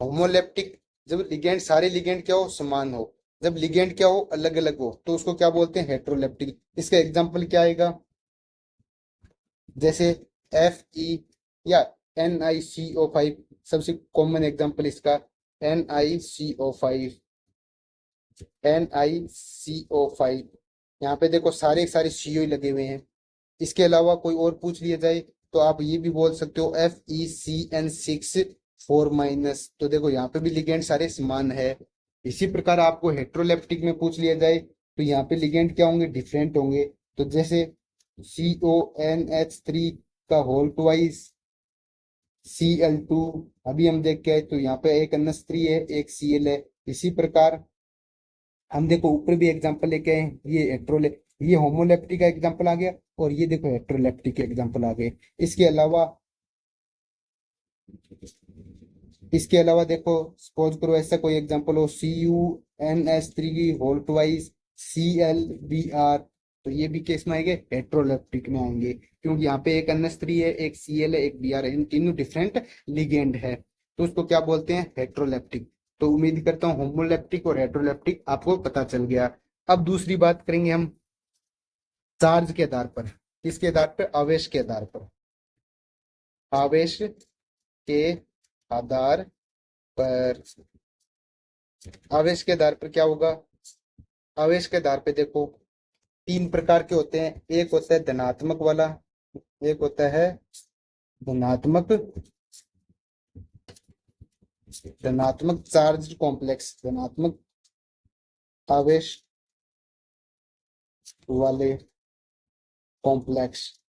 होमोलेप्टिक, जब लिगेंड सारे लिगेंड क्या हो, समान हो, जब लिगेंड क्या हो, अलग अलग हो, तो उसको क्या बोलते हैं, हेट्रोलेप्टिक। इसका एग्जांपल क्या आएगा, जैसे Fe या NiCO5, सबसे कॉमन एग्जांपल इसका NiCO5, NiCO5। यहाँ पे देखो सारे सारे CO ही लगे हुए हैं। इसके अलावा कोई और पूछ लिया जाए तो आप ये भी बोल सकते हो FeCN6 4 माइनस। तो देखो यहाँ पे भी लिगेंड सारे समान है। इसी प्रकार आपको हेट्रोलेप्टिक में पूछ लिया जाए तो यहाँ पे लिगेंड क्या होंगे, डिफरेंट होंगे। तो जैसे CONH3 का होल ट्वाइस Cl2, अभी हम देख के आए तो यहाँ पे एक NH3 है, एक Cl है। इसी प्रकार हम देखो ऊपर भी एग्जांपल लेके आए हैं, ये होमोलेप्टिक का एग्जांपल आ गया, और ये देखो हेट्रोलेप्टिक के एग्जांपल आ गए। इसके अलावा इसके अलावा देखो सपोज करो ऐसा कोई एग्जांपल हो, CuNH3 की होल ट्वाइस Cl Br, तो ये भी केस में आएंगे, हेट्रोलेप्टिक में आएंगे, क्योंकि यहाँ पे एक NH3 है, एक Cl है, एक Br है, इन तीनों डिफरेंट लिगेंड है, तो उसको क्या बोलते हैं, हेट्रोलेप्टिक। तो उम्मीद करता हूँ होमोलेप्टिक और हेट्रोलेप्टिक आपको पता चल गया। अब दूसरी बात करेंगे हम चार्ज के आधार पर। किसके आधार पर, आवेश के आधार पर। आवेश के आधार पर, आवेश के आधार पर क्या होगा, आवेश के आधार पे देखो तीन प्रकार के होते हैं। एक होता है धनात्मक वाला, एक होता है धनात्मक धनात्मक चार्ज कॉम्प्लेक्स, धनात्मक आवेश वाले कॉम्प्लेक्स।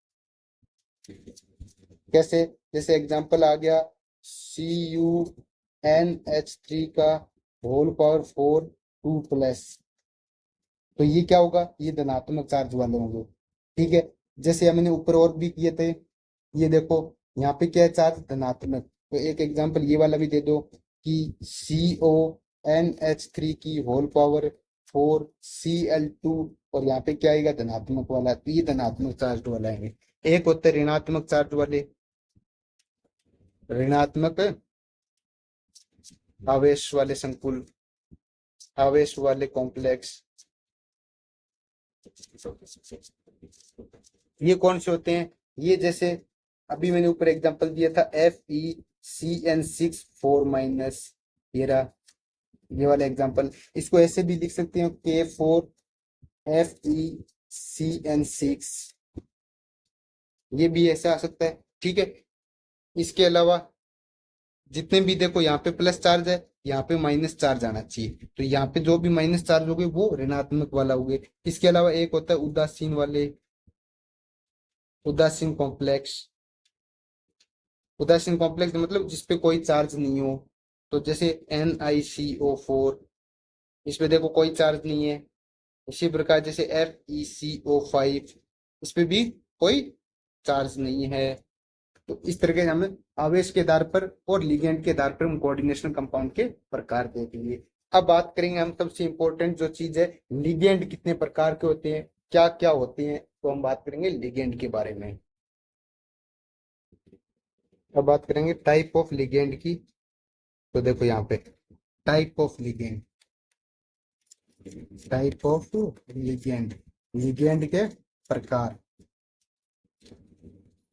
कैसे, जैसे एग्जांपल आ गया CuNH3 का होल पावर 4 2 प्लस, तो ये क्या होगा, ये धनात्मक चार्ज वाले होंगे। ठीक है, जैसे हमने ऊपर और भी किए थे, ये देखो यहाँ पे क्या है, चार्ज धनात्मक। तो एक एग्जांपल ये वाला भी दे दो कि CONH3 की होल पावर 4 Cl2, और यहाँ पे क्या आएगा, धनात्मक वाला, तो ये धनात्मक चार्ज वाला है। एक होता है ऋणात्मक चार्ज वाले, ऋणात्मक आवेश वाले संकुल, आवेश वाले कॉम्प्लेक्स। ये कौन से होते हैं, ये जैसे अभी मैंने ऊपर एग्जांपल दिया था FeCN6 4 माइनस, ये रहा, ये वाला एग्जांपल। इसको ऐसे भी लिख सकते हो K4FeCN6, ये भी ऐसा आ सकता है। ठीक है, इसके अलावा जितने भी देखो यहाँ पे प्लस चार्ज है, यहाँ पे माइनस चार्ज आना चाहिए, तो यहाँ पे जो भी माइनस चार्ज हो गए वो ऋणात्मक वाला हो गए। इसके अलावा एक होता है उदासीन वाले, उदासीन कॉम्प्लेक्स। उदासीन कॉम्प्लेक्स मतलब जिसपे कोई चार्ज नहीं हो, तो जैसे NiCO4, इसपे देखो कोई चार्ज नहीं है। इसी प्रकार जैसे FeCO5, इस पे भी कोई चार्ज नहीं है। तो इस तरह के हमें आवेश के आधार पर और लिगेंड के आधार पर हम कोऑर्डिनेशन कंपाउंड के प्रकार देखेंगे। अब बात करेंगे हम सबसे इंपॉर्टेंट जो चीज है, लिगेंड कितने प्रकार के होते हैं, क्या क्या होते हैं, तो हम बात करेंगे लिगेंड के बारे में। अब बात करेंगे टाइप ऑफ लिगेंड की। तो देखो यहाँ पे type of ligand, type of ligand, ligand के प्रकार,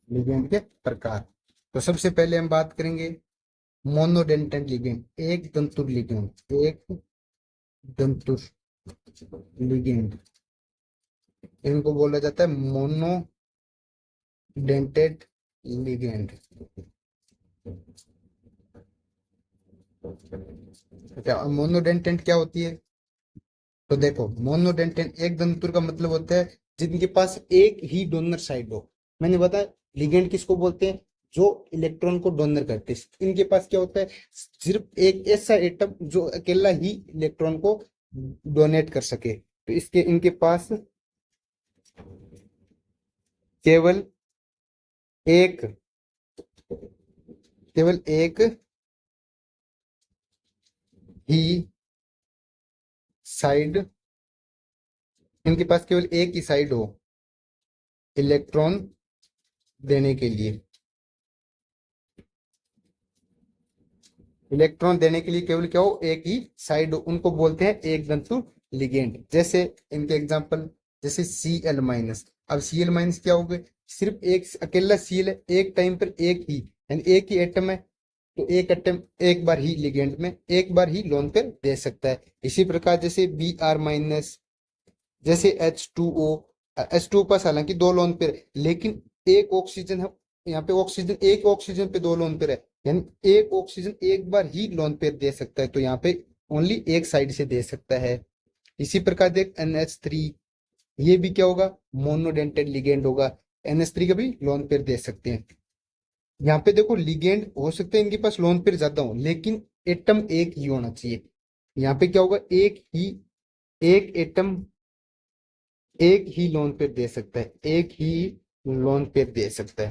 लिगेंड के प्रकार। तो सबसे पहले हम बात करेंगे मोनोडेंटेंट लिगेंड, एक तंतुर लिगेंड, एक तंतुर लिगेंड, इनको बोला जाता है मोनोडेंटेड लिगेंड। क्या मोनोडेंटेंट क्या होती है, तो देखो मोनोडेंटेंट एक तंतुर का मतलब होता है जिनके पास एक ही डोनर साइड हो। मैंने बताया लिगेंड किसको बोलते हैं, जो इलेक्ट्रॉन को डोनर करते हैं। इनके पास क्या होता है, सिर्फ एक ऐसा एटम जो अकेला ही इलेक्ट्रॉन को डोनेट कर सके। तो इसके इनके पास केवल एक केवल एक ही साइड, इनके पास केवल एक ही साइड हो इलेक्ट्रॉन देने के लिए। इलेक्ट्रॉन देने के लिए केवल क्या हो, एक ही साइड हो, उनको बोलते हैं एक तंतु लिगेंड। जैसे इनके एग्जांपल, जैसे Cl-। अब Cl- क्या हो गए, सिर्फ एक अकेला Cl है, एक टाइम पर एक ही, यानी एक ही एटम है, तो एक एटम एक बार ही लिगेंड में एक बार ही लोन पेयर दे सकता है। इसी प्रकार जैसे Br-, जैसे H2O, H2O पास हालांकि दो लोन पेयर है, लेकिन एक ऑक्सीजन है, यहाँ पे ऑक्सीजन, एक ऑक्सीजन पे दो लोन पेयर है, यानी एक ऑक्सीजन एक बार ही लोन पेयर दे सकता है, तो यहाँ पे ओनली एक साइड से दे सकता है। इसी प्रकार देख NH3, ये भी क्या होगा, मोनोडेंटेड लिगेंड होगा। NH3 का भी लोन पेयर दे सकते हैं। यहाँ पे देखो लिगेंड हो सकते हैं इनके पास लोन पेयर ज्यादा हो, लेकिन एटम एक ही होना चाहिए। यहाँ पे क्या होगा, एक एटम एक ही लोन पेयर दे सकता है, एक ही लोन पेयर दे सकता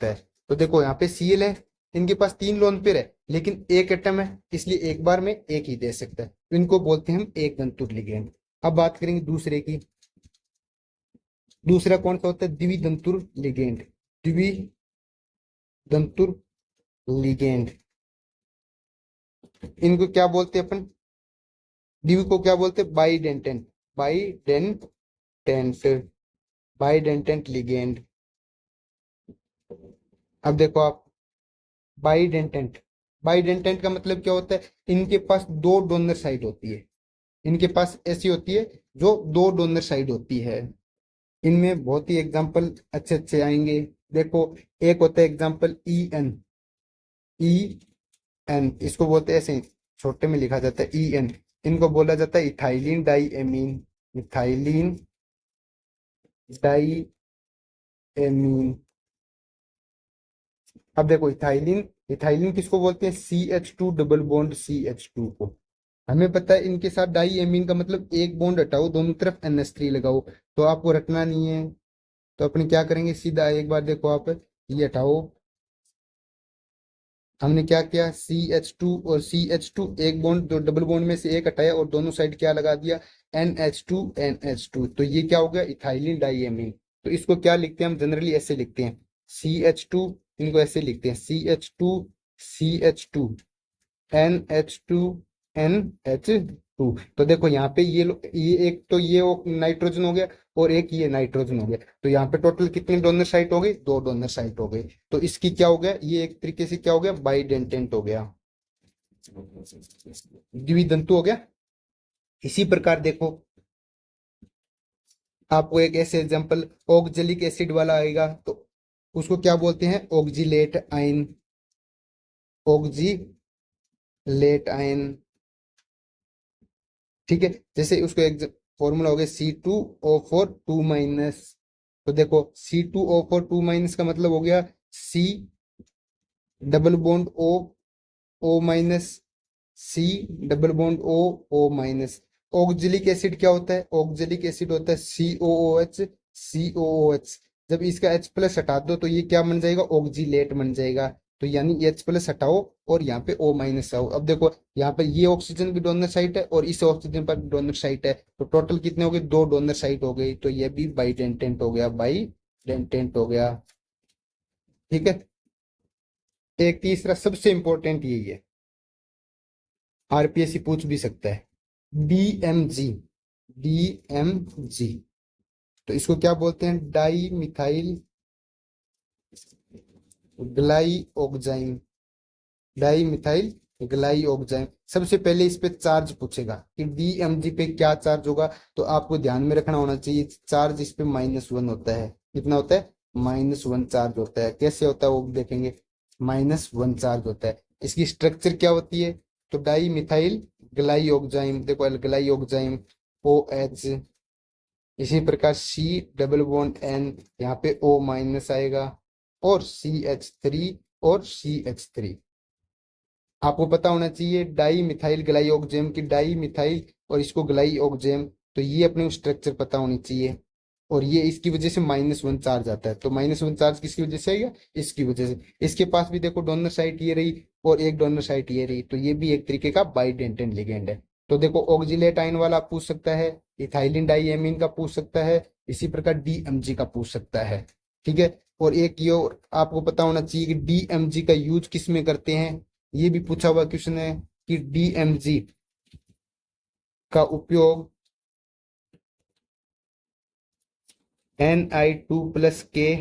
है। तो देखो यहाँ पे Cl है, इनके पास तीन लोन पेयर है, लेकिन एक एटम है, इसलिए एक बार में एक ही दे सकता है, तो इनको बोलते हैं हम एक तंतुर लिगेंड। अब बात करेंगे दूसरे की। दूसरा कौन सा होता है, द्वितंतुर लिगेंड। द्वितंतुर लिगेंड, इनको क्या बोलते हैं अपन, द्वि को क्या बोलते हैं, बाइडेंटेंट। बाइडेंटेंट बाइडेंटेंट लिगेंड। अब देखो आप, बाइडेंटेंट बाइडेंटेंट का मतलब क्या होता है, इनके पास दो डोनर साइड होती है। इनके पास ऐसी होती है जो दो डोनर साइड होती है। इनमें बहुत ही एग्जांपल अच्छे अच्छे आएंगे। देखो, एक होता है एग्जांपल ई एन, इसको बोलते हैं, ऐसे छोटे में लिखा जाता है EN। इनको बोला जाता है ethylene diamine. Ethylene diamine. अब देखो इथाइलिन, इथाइलिन किसको बोलते हैं, CH2 डबल बॉन्ड CH2 को। हमें पता है इनके साथ डाई एमीन का मतलब एक बॉन्ड हटाओ, दोनों तरफ NH3 लगाओ, तो आपको रखना नहीं है। तो अपन क्या करेंगे, सीधा एक बार देखो आप, ये हटाओ, हमने क्या किया, CH2 और CH2 एक बॉन्ड, जो डबल बॉन्ड में से एक हटाया और दोनों साइड क्या लगा दिया, NH2 तो ये क्या हो गया, इथाइलिन डाईएमीन। तो इसको क्या लिखते हैं हम, जनरली ऐसे लिखते हैं CH2, इनको ऐसे लिखते हैं CH2 NH2 तो देखो यहाँ पे ये एक तो ये नाइट्रोजन हो गया और एक ये नाइट्रोजन हो गया, तो यहाँ पे टोटल कितनी डोनर साइट हो गई, दो डोनर साइट हो गई। तो इसकी क्या हो गया, ये एक तरीके से क्या हो गया, बाइडेंटेंट हो गया, द्विदंतु हो गया। इसी प्रकार देखो, आपको एक ऐसे एग्जांपल ऑक्जेलिक एसिड वाला आएगा, तो उसको क्या बोलते हैं, ऑक्जिलेट आयन। ऑक्जिलेट आयन, ठीक है। जैसे उसको एक फॉर्मूला हो गया C2O4 2-। तो देखो C2O4 2- का मतलब हो गया C double bond O C double bond O। Oxalic acid क्या होता है, ऑक्जेलिक एसिड होता है COOH। जब इसका H+ हटा दो तो ये क्या बन जाएगा, ऑक्जिलेट बन जाएगा। तो यानी H+ हटाओ और यहाँ पे O- आओ। अब देखो यहाँ पे ये ऑक्सीजन की डोनर साइट है और इस ऑक्सीजन पर डोनर साइट है, तो टोटल कितने हो गए, दो डोनर साइट हो गई, तो ये भी बाइडेंटेंट हो गया, बाइडेंटेंट हो गया। ठीक है। एक तीसरा सबसे इंपॉर्टेंट यही है, RPSC पूछ भी सकता है, DMG। DMG, तो इसको क्या बोलते हैं, dimethylglyoxime. Dimethylglyoxime. सबसे पहले इस पे चार्ज पूछेगा कि DMG पे क्या चार्ज होगा, तो आपको ध्यान में रखना होना चाहिए, चार्ज इस पे -1 होता है। कितना होता है, -1 चार्ज होता है। कैसे होता है वो भी देखेंगे, -1 चार्ज होता है। इसकी स्ट्रक्चर क्या होती है, तो डाई मिथाइल ग्लाइओक्साइम, देखो ग्लाइओक्साइम ओ एच, इसी प्रकार सी डबल बॉन्ड एन, यहाँ पे ओ माइनस आएगा, और सी एच थ्री और सी एच थ्री। आपको पता होना चाहिए डाई मिथाइल ग्लाइओक्जेम की डाई मिथाइल और इसको ग्लाइओक्जेम, तो ये अपने को स्ट्रक्चर पता होनी चाहिए। और ये इसकी वजह से -1 चार्ज आता है, तो -1 चार्ज किसकी वजह से आएगा, इसकी वजह से। इसके पास भी देखो डोनर साइट ये रही और एक डोनर साइट ये रही, तो ये भी एक तरीके का बाइडेंटेन लिगेंड है। तो देखो ऑक्जिलेट आयन वाला पूछ सकता है, इथाइलिन डाइएमीन का पूछ सकता है, इसी प्रकार डीएमजी का पूछ सकता है। ठीक है। और एक ये और आपको पता होना चाहिए कि डीएमजी का यूज किस में करते हैं, ये भी पूछा हुआ क्वेश्चन है कि डीएमजी का उपयोग Ni2+ के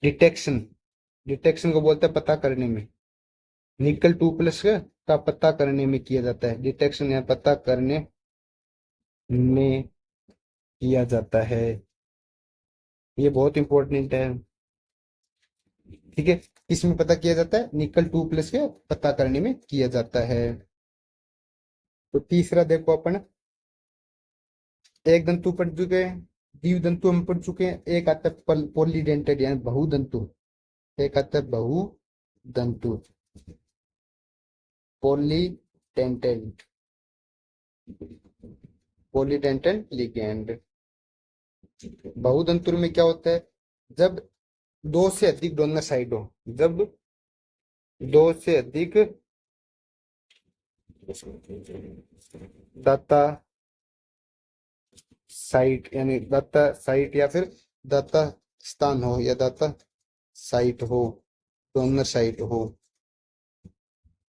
डिटेक्शन, डिटेक्शन को बोलते हैं पता करने में, निकल 2+ का पता करने में किया जाता है, डिटेक्शन या पता करने में किया जाता है। ये बहुत इंपॉर्टेंट है। ठीक है। किस में पता किया जाता है, निकल 2+ के पता करने में किया जाता है। तो तीसरा देखो अपन, एक दंतु पढ़ चुके हैं, द्विव दंतु हम पढ़ चुके हैं, एक आता है पॉलीडेंटेड यानी बहुदंतु, एक आता है बहुदंतु, पॉलीडेंटेड, पॉलीडेंटेड लिगेंड। बहुदंतुर में क्या होता है, जब दो से अधिक डोनर साइड हो, जब दो से अधिक दाता साइट यानी दाता साइट या फिर दाता स्थान हो या दाता साइट हो, डोनर साइट हो,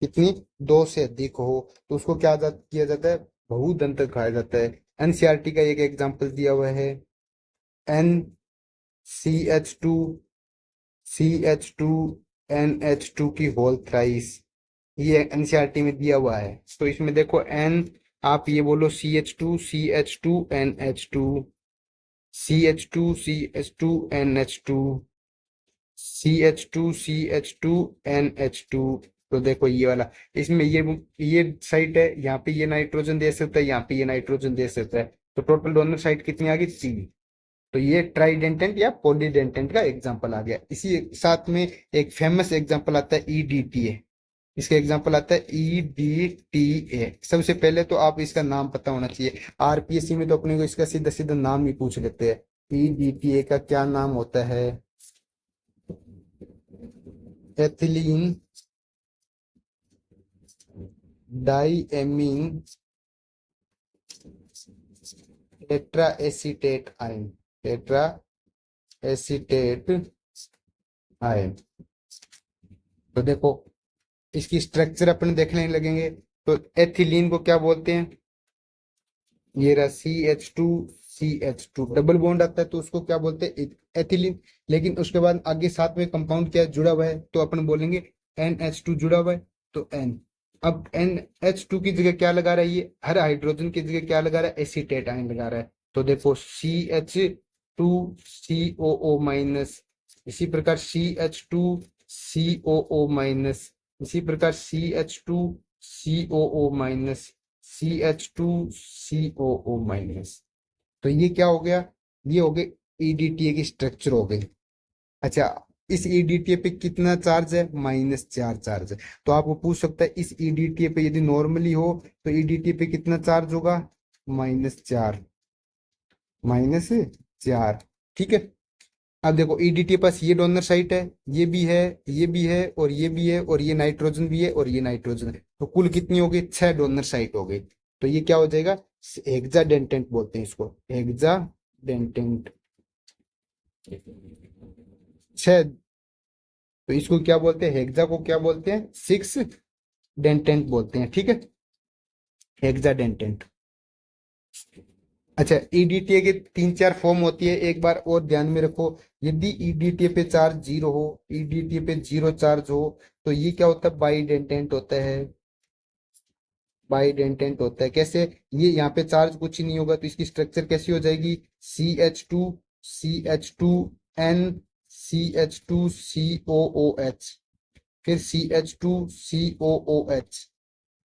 कितनी, दो से अधिक हो, तो उसको क्या किया जाता है, बहुदंत कहा जाता है। एनसीईआरटी का एक एग्जांपल दिया हुआ है, NCH2 CH2 NH2 की होल थ्राइस, ये एनसीईआरटी में दिया हुआ है। तो इसमें देखो एन, आप ये बोलो CH2 CH2 NH2, CH2 CH2 NH2, CH2 CH2 NH2। तो देखो ये वाला, इसमें ये साइट है, यहाँ पे ये नाइट्रोजन दे सकता है, यहाँ पे ये नाइट्रोजन दे सकता है, तो टोटल दोनों साइट कितनी आ गई, 3। तो ये ट्राइडेंटेंट या पॉलीडेंटेंट का एग्जांपल आ गया। इसी साथ में एक फेमस एग्जांपल आता है EDTA, इसका एग्जांपल आता है EDTA। सबसे पहले तो आप इसका नाम पता होना चाहिए, आरपीएससी में तो अपने को इसका सीधा सीधा नाम ही पूछ लेते हैं, EDTA का क्या नाम होता है, ethylene diamine tetra acetate ion, tetra acetate ion. तो देखो इसकी स्ट्रक्चर अपन देखने लगेंगे, तो एथिलीन को क्या बोलते हैं, ये रहा CH2 डबल बॉन्ड आता है, तो उसको क्या बोलते हैं, एथिलीन। लेकिन उसके बाद आगे साथ में कंपाउंड क्या जुड़ा हुआ है, तो अपन बोलेंगे NH2 जुड़ा हुआ है, तो N। अब NH2 की जगह क्या लगा रहा है, ये हर हाइड्रोजन की जगह क्या लगा रहा है, एसीटेट आयन लगा रहा है, तो देखो CH2COO-, इसी प्रकार CH2COO-, इसी प्रकार CH2COO-, CH2COO-। तो ये क्या हो गया, ये हो गए EDTA की स्ट्रक्चर हो गई। अच्छा, इस EDTA पे कितना चार्ज है, -4 चार्ज है। तो आपको पूछ सकता है इस EDTA पे यदि नॉर्मली हो तो EDTA पे कितना चार्ज होगा, -4, -4। ठीक है। अब देखो EDTA पास ये डोनर साइट है, ये भी है, ये भी है, और ये भी है, और ये नाइट्रोजन भी है, और ये नाइट्रोजन है, तो कुल कितनी हो गई, 6 डोनर साइट हो गई। तो ये क्या हो जाएगा, हेक्साडेंटेंट बोलते हैं इसको, हेक्साडेंटेंट, 6। तो इसको क्या बोलते हैं, हेक्सा को क्या बोलते हैं, 6 डेंटेंट बोलते हैं। ठीक है, हेक्साडेंटेंट। अच्छा, EDTA के 3-4 फॉर्म होती है, एक बार और ध्यान में रखो। यदि EDTA पे चार्ज 0 हो, EDTA पे 0 चार्ज हो, तो ये क्या होता है, बाइडेंटेंट होता है, बाइडेंटेंट होता है। कैसे, ये यहाँ पे चार्ज कुछ ही नहीं होगा, तो इसकी स्ट्रक्चर कैसी हो जाएगी, CH2 CH2 N CH2COOH, फिर CH2COOH,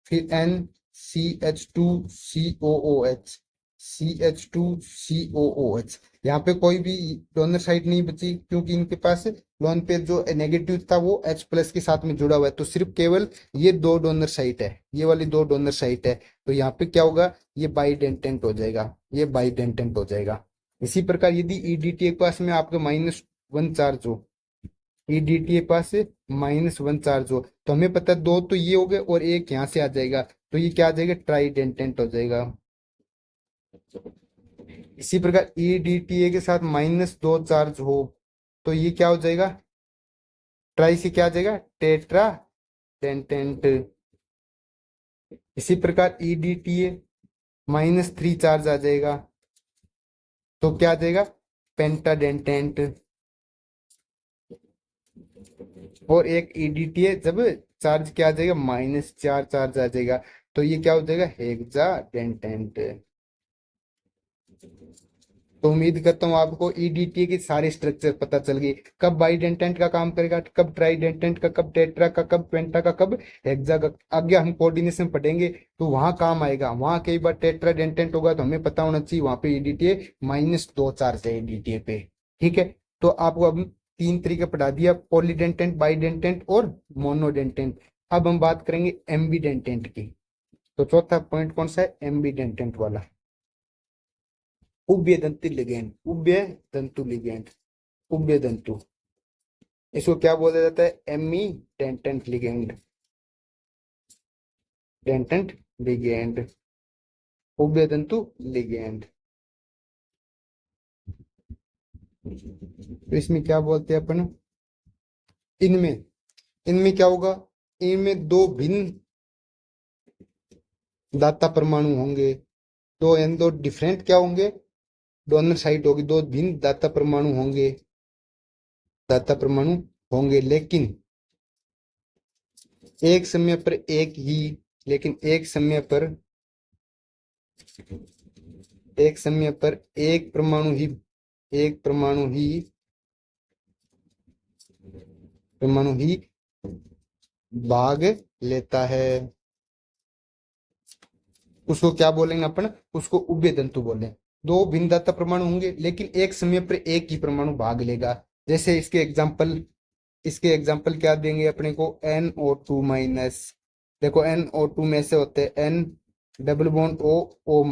फिर N CH2COOH, CH2COOH। यहाँ पे कोई भी डोनर साइड नहीं बची क्योंकि इनके पास लोन पे जो नेगेटिव था वो H प्लस के साथ में जुड़ा हुआ है, तो सिर्फ केवल ये दो डोनर साइट है, ये वाली दो डोनर साइट है। तो यहाँ पे क्या होगा, ये बाइडेंटेंट हो जाएगा, ये बाइडेंटेंट हो जाएगा। इसी प्रकार यदि ईडीटी के पास में आपका -1 चार्ज हो, ईडीटी के पास -1 चार्ज हो, तो हमें पता है दो तो ये हो गए और एक यहाँ से आ जाएगा, तो ये क्या आ जाएगा, ट्राइडेंटेंट हो जाएगा। इसी प्रकार ईडीटीए के साथ -2 चार्ज हो तो ये क्या हो जाएगा, ट्राई से क्या आ जाएगा, टेट्रा डेंटेंट। इसी प्रकार ईडीटीए -3 चार्ज आ जाएगा तो क्या आ जाएगा, पेंटाडेंटेंट। और एक ईडीटीए जब चार्ज क्या आ जाएगा, -4 चार्ज आ जाएगा तो ये क्या हो जाएगा, हेक्साडेंटेंट। तो उम्मीद करता हूँ आपको ईडीटी के सारे स्ट्रक्चर पता चल गए, कब बाइडेंटेंट का काम करेगा, कब ट्राइडेंटेंट का, कब टेट्रा का, कब पेंटा का, कब हेक्सा का। आगे हम कोऑर्डिनेशन पढ़ेंगे तो वहां काम आएगा, वहां कई बार टेट्राडेंटेंट होगा तो हमें पता होना चाहिए वहां पे ईडीटी -2 चार्ज है ईडीटी पे। ठीक है, तो आपको अब 3 तरीके पढ़ा दिया, पॉलीडेंटेंट, बाइडेंटेंट और मोनोडेंटेंट। अब हम बात करेंगे एम्बीडेंटेंट की। तो चौथा पॉइंट कौन सा है, एम्बीडेंटेंट वाला, उभय दंती लिगेंड, उभय दंतु लिगेंड, उभय दंतु, इसको क्या बोला जाता है, एमी डेंटेंट लिगेंड, डेंटेंट लिगेंड, उभय दंतु लिगेंड। तो इसमें क्या बोलते हैं अपन, इनमें इनमें क्या होगा, इनमें दो भिन्न दाता परमाणु होंगे, दो डिफरेंट क्या होंगे, डोनर साइट होगी, दो भिन्न दाता परमाणु होंगे, दाता परमाणु होंगे, लेकिन एक समय पर एक ही, लेकिन एक समय पर एक परमाणु ही भाग लेता है, उसको क्या बोलेंगे अपन, उसको उभय तंतु बोले। दो भिन्नदाता परमाणु होंगे लेकिन एक समय पर एक ही परमाणु भाग लेगा। जैसे इसके एग्जाम्पल क्या देंगे अपने को, NO2-। देखो NO2 में ऐसे होते हैं N double bond O, O-,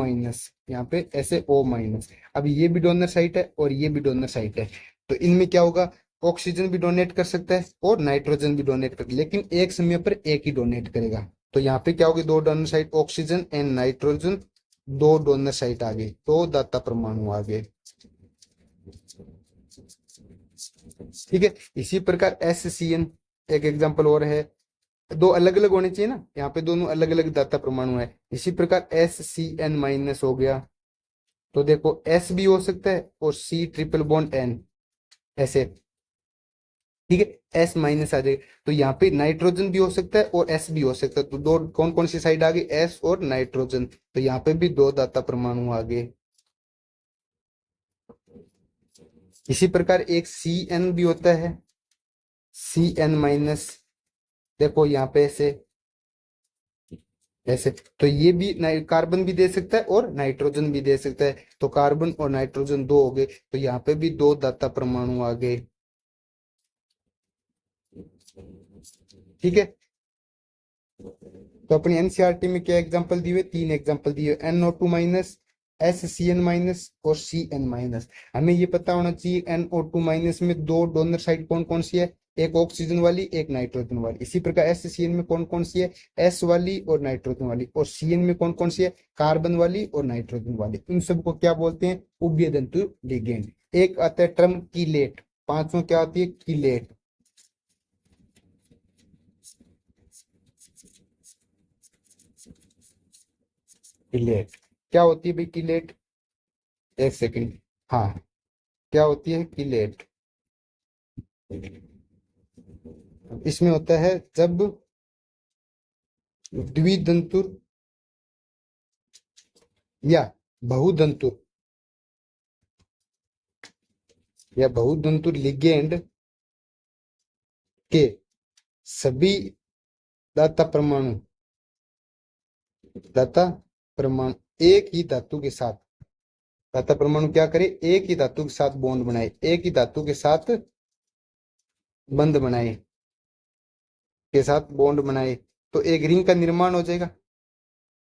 यहाँ पे ऐसे O-। अब ये भी डोनर साइट है और ये भी डोनर साइट है, तो इनमें क्या होगा, ऑक्सीजन भी डोनेट कर सकता है और नाइट्रोजन भी डोनेट कर, लेकिन एक समय पर एक ही डोनेट करेगा। तो यहाँ पे क्या होगी, दो donor site oxygen and nitrogen, दो डोनर साइट आ गई, दो दाता परमाणु आ गए। ठीक है, इसी प्रकार SCN एक एग्जांपल और है, दो अलग अलग होने चाहिए ना, यहाँ पे दोनों अलग अलग दाता परमाणु है। इसी प्रकार SCN- हो गया, तो देखो S भी हो सकता है और C ट्रिपल बॉन्ड N ऐसे। ठीक है, S- आ जाएगा, तो यहाँ पे नाइट्रोजन भी हो सकता है और S भी हो सकता है, तो दो कौन कौन सी साइड आ गई, S और नाइट्रोजन, तो यहाँ पे भी दो दाता परमाणु आ गए। इसी प्रकार एक CN भी होता है, CN-। देखो यहाँ पे ऐसे ऐसे, तो ये भी कार्बन भी दे सकता है और नाइट्रोजन भी दे सकता है, तो कार्बन और नाइट्रोजन दो हो गए, तो यहाँ पे भी दो दाता परमाणु आ गए। ठीक है, तो अपनी एनसीईआरटी में क्या एग्जांपल दिए हुए, 3 एग्जांपल दिए, NO2-, SCN- और CN-। हमें ये पता होना चाहिए NO2- में दो डोनर साइड कौन कौन सी है, एक ऑक्सीजन वाली एक नाइट्रोजन वाली। इसी प्रकार SCN में कौन कौन सी है, S वाली और नाइट्रोजन वाली, और CN में कौन कौन सी है, कार्बन वाली और नाइट्रोजन वाली। इन सबको क्या बोलते हैं, उभय तंतु लिगेंड। एक आता है टर्म कीलेट, पांचों क्या होती है, कीलेट। कीलेट क्या होती है भाई, कीलेट, एक सेकंड, हाँ, क्या होती है कीलेट, इसमें होता है जब द्विदंतुर या बहुदंतुर लिगेंड के सभी दाता परमाणु धाता परमाणु एक ही धातु के साथ, धाता परमाणु क्या करे, एक ही धातु के साथ बॉन्ड बनाए, एक ही धातु के साथ बंध बनाए, के साथ बॉन्ड बनाए, तो एक रिंग का निर्माण हो जाएगा।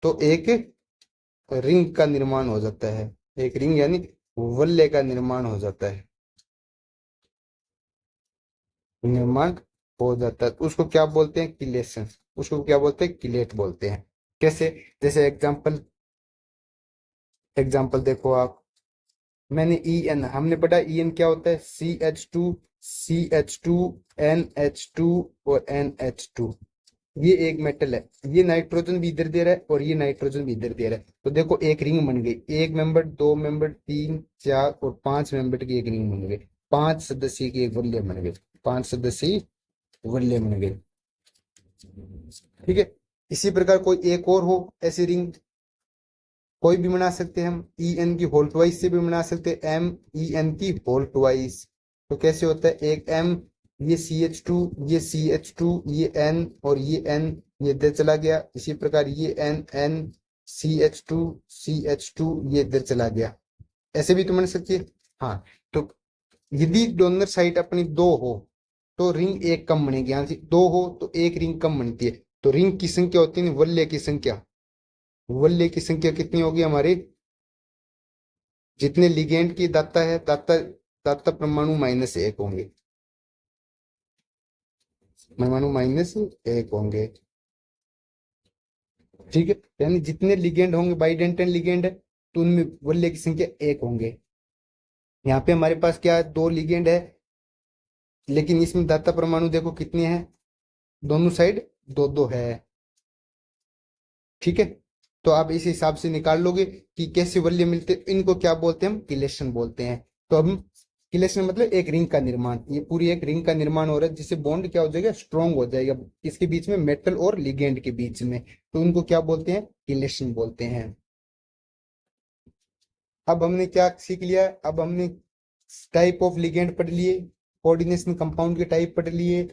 तो एक रिंग का निर्माण हो जाता है, एक रिंग यानी वलय का निर्माण हो जाता है, निर्माण हो जाता है। उसको क्या बोलते हैं, किलेशन, उसको क्या बोलते हैं, किलेट बोलते हैं। कैसे, जैसे एग्जांपल, एग्जांपल देखो आप, मैंने ई एन, हमने पढ़ा ई एन क्या होता है, C H two N H two और एन एच टू। ये एक मेटल है, ये नाइट्रोजन भी इधर दे रहा है और ये नाइट्रोजन भी इधर दे रहा है, तो देखो एक रिंग बन गई, एक मेंबर, दो मेंबर, तीन, चार और पांच मेंबर की एक रिंग बन गई, पांच सदस्य की एक वलय बन गई, पांच सदस्य वलय बन गई। ठीक है, इसी प्रकार कोई एक और हो ऐसी रिंग, कोई भी बना सकते हैं हम, ई एन की होल ट्वाइस से भी बना सकते हैं, एम ई एन की होल ट्वाइस। तो कैसे होता है, एक एम, ये सी एच टू, ये सी एच टू, ये एन और ये एन, ये इधर चला गया, इसी प्रकार ये N N C H two ये इधर चला गया, ऐसे भी तो बन सकती है। हाँ, तो यदि डोनर साइड अपनी दो हो तो रिंग एक कम बनेगी, यहाँ से दो हो तो एक रिंग कम बनती है। तो रिंग की संख्या होती है वलय की संख्या, वलय की संख्या कितनी होगी हमारी, जितने लिगेंड की दाता है, दाता दाता परमाणु माइनस एक होंगे, परमाणु माइनस एक होंगे। ठीक है, यानी जितने लिगेंड होंगे, बाइडेंटन लिगेंड है तो उनमें वलय की संख्या एक होंगे। यहाँ पे हमारे पास क्या है, दो लिगेंड है, लेकिन इसमें दाता परमाणु देखो कितने हैं, दोनों साइड दो दो है। ठीक है, तो आप इस हिसाब से निकाल लोगे कि कैसे वलय मिलते, इनको क्या बोलते हैं, हम किलेशन बोलते हैं। तो हम किलेशन मतलब एक रिंग का निर्माण, ये पूरी एक रिंग का निर्माण हो रहा है, जिससे बॉन्ड क्या हो जाएगा, स्ट्रॉन्ग हो जाएगा इसके बीच में, मेटल और लिगेंड के बीच में, तो उनको क्या बोलते हैं, किलेशन बोलते हैं। अब हमने क्या सीख लिया, अब हमने टाइप ऑफ लिगेंड पढ़ लिए, कोऑर्डिनेशन कंपाउंड के टाइप पढ़ लिए,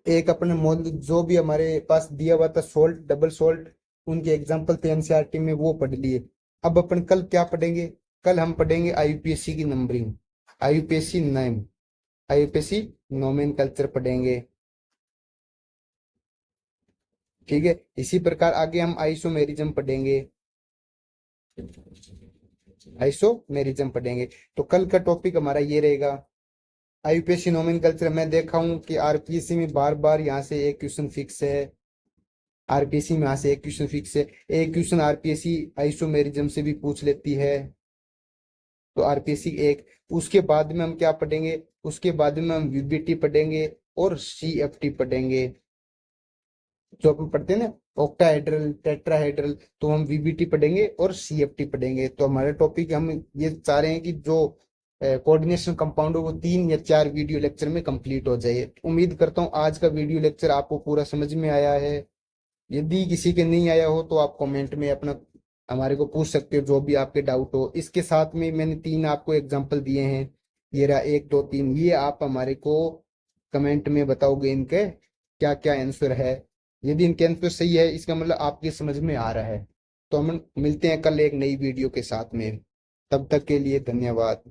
एक अपने मौलिक जो भी हमारे पास दिया हुआ था सोल्ट, डबल सोल्ट, उनके एग्जाम्पल थे एनसीईआरटी में, वो पढ़ लिए। अब अपन कल क्या पढ़ेंगे, कल हम पढ़ेंगे आईयूपीएससी की नंबरिंग, आईयूपीएससी नेम, आईयूपीएससी नोमेनकल्चर पढ़ेंगे। ठीक है, इसी प्रकार आगे हम आइसोमेरिज्म पढ़ेंगे, आइसोमेरिज्म पढ़ेंगे। तो कल का टॉपिक हमारा ये रहेगा, आईयूपीएससी नोमेनकल्चर। मैं देखा हूं कि आरपीएससी में बार बार यहाँ से एक क्वेश्चन फिक्स है, आरपीएससी में यहाँ से एक क्वेश्चन फिक्स है, एक क्वेश्चन आरपीएससी आइसोमेरिज्म से भी पूछ लेती है, तो आरपीएससी एक। उसके बाद में हम क्या पढ़ेंगे, उसके बाद में हम वीबीटी पढ़ेंगे और सीएफटी पढ़ेंगे, जो अपन पढ़ते हैं ना ऑक्टाहेड्रल, टेट्राहेड्रल, तो हम वीबीटी पढ़ेंगे और सीएफटी पढ़ेंगे। तो हमारे टॉपिक हम ये चाह रहे हैं कि जो कोऑर्डिनेशन कंपाउंड हो वो 3 या 4 वीडियो लेक्चर में कंप्लीट हो जाए। उम्मीद करता हूँ आज का वीडियो लेक्चर आपको पूरा समझ में आया है। यदि किसी के नहीं आया हो तो आप कमेंट में अपना हमारे को पूछ सकते हो, जो भी आपके डाउट हो। इसके साथ में मैंने 3 आपको एग्जांपल दिए हैं, ये रहा 1 2 3, ये आप हमारे को कमेंट में बताओगे इनके क्या क्या आंसर है। यदि इनके आंसर सही है, इसका मतलब आपके समझ में आ रहा है। तो हम मिलते हैं कल एक नई वीडियो के साथ में, तब तक के लिए धन्यवाद।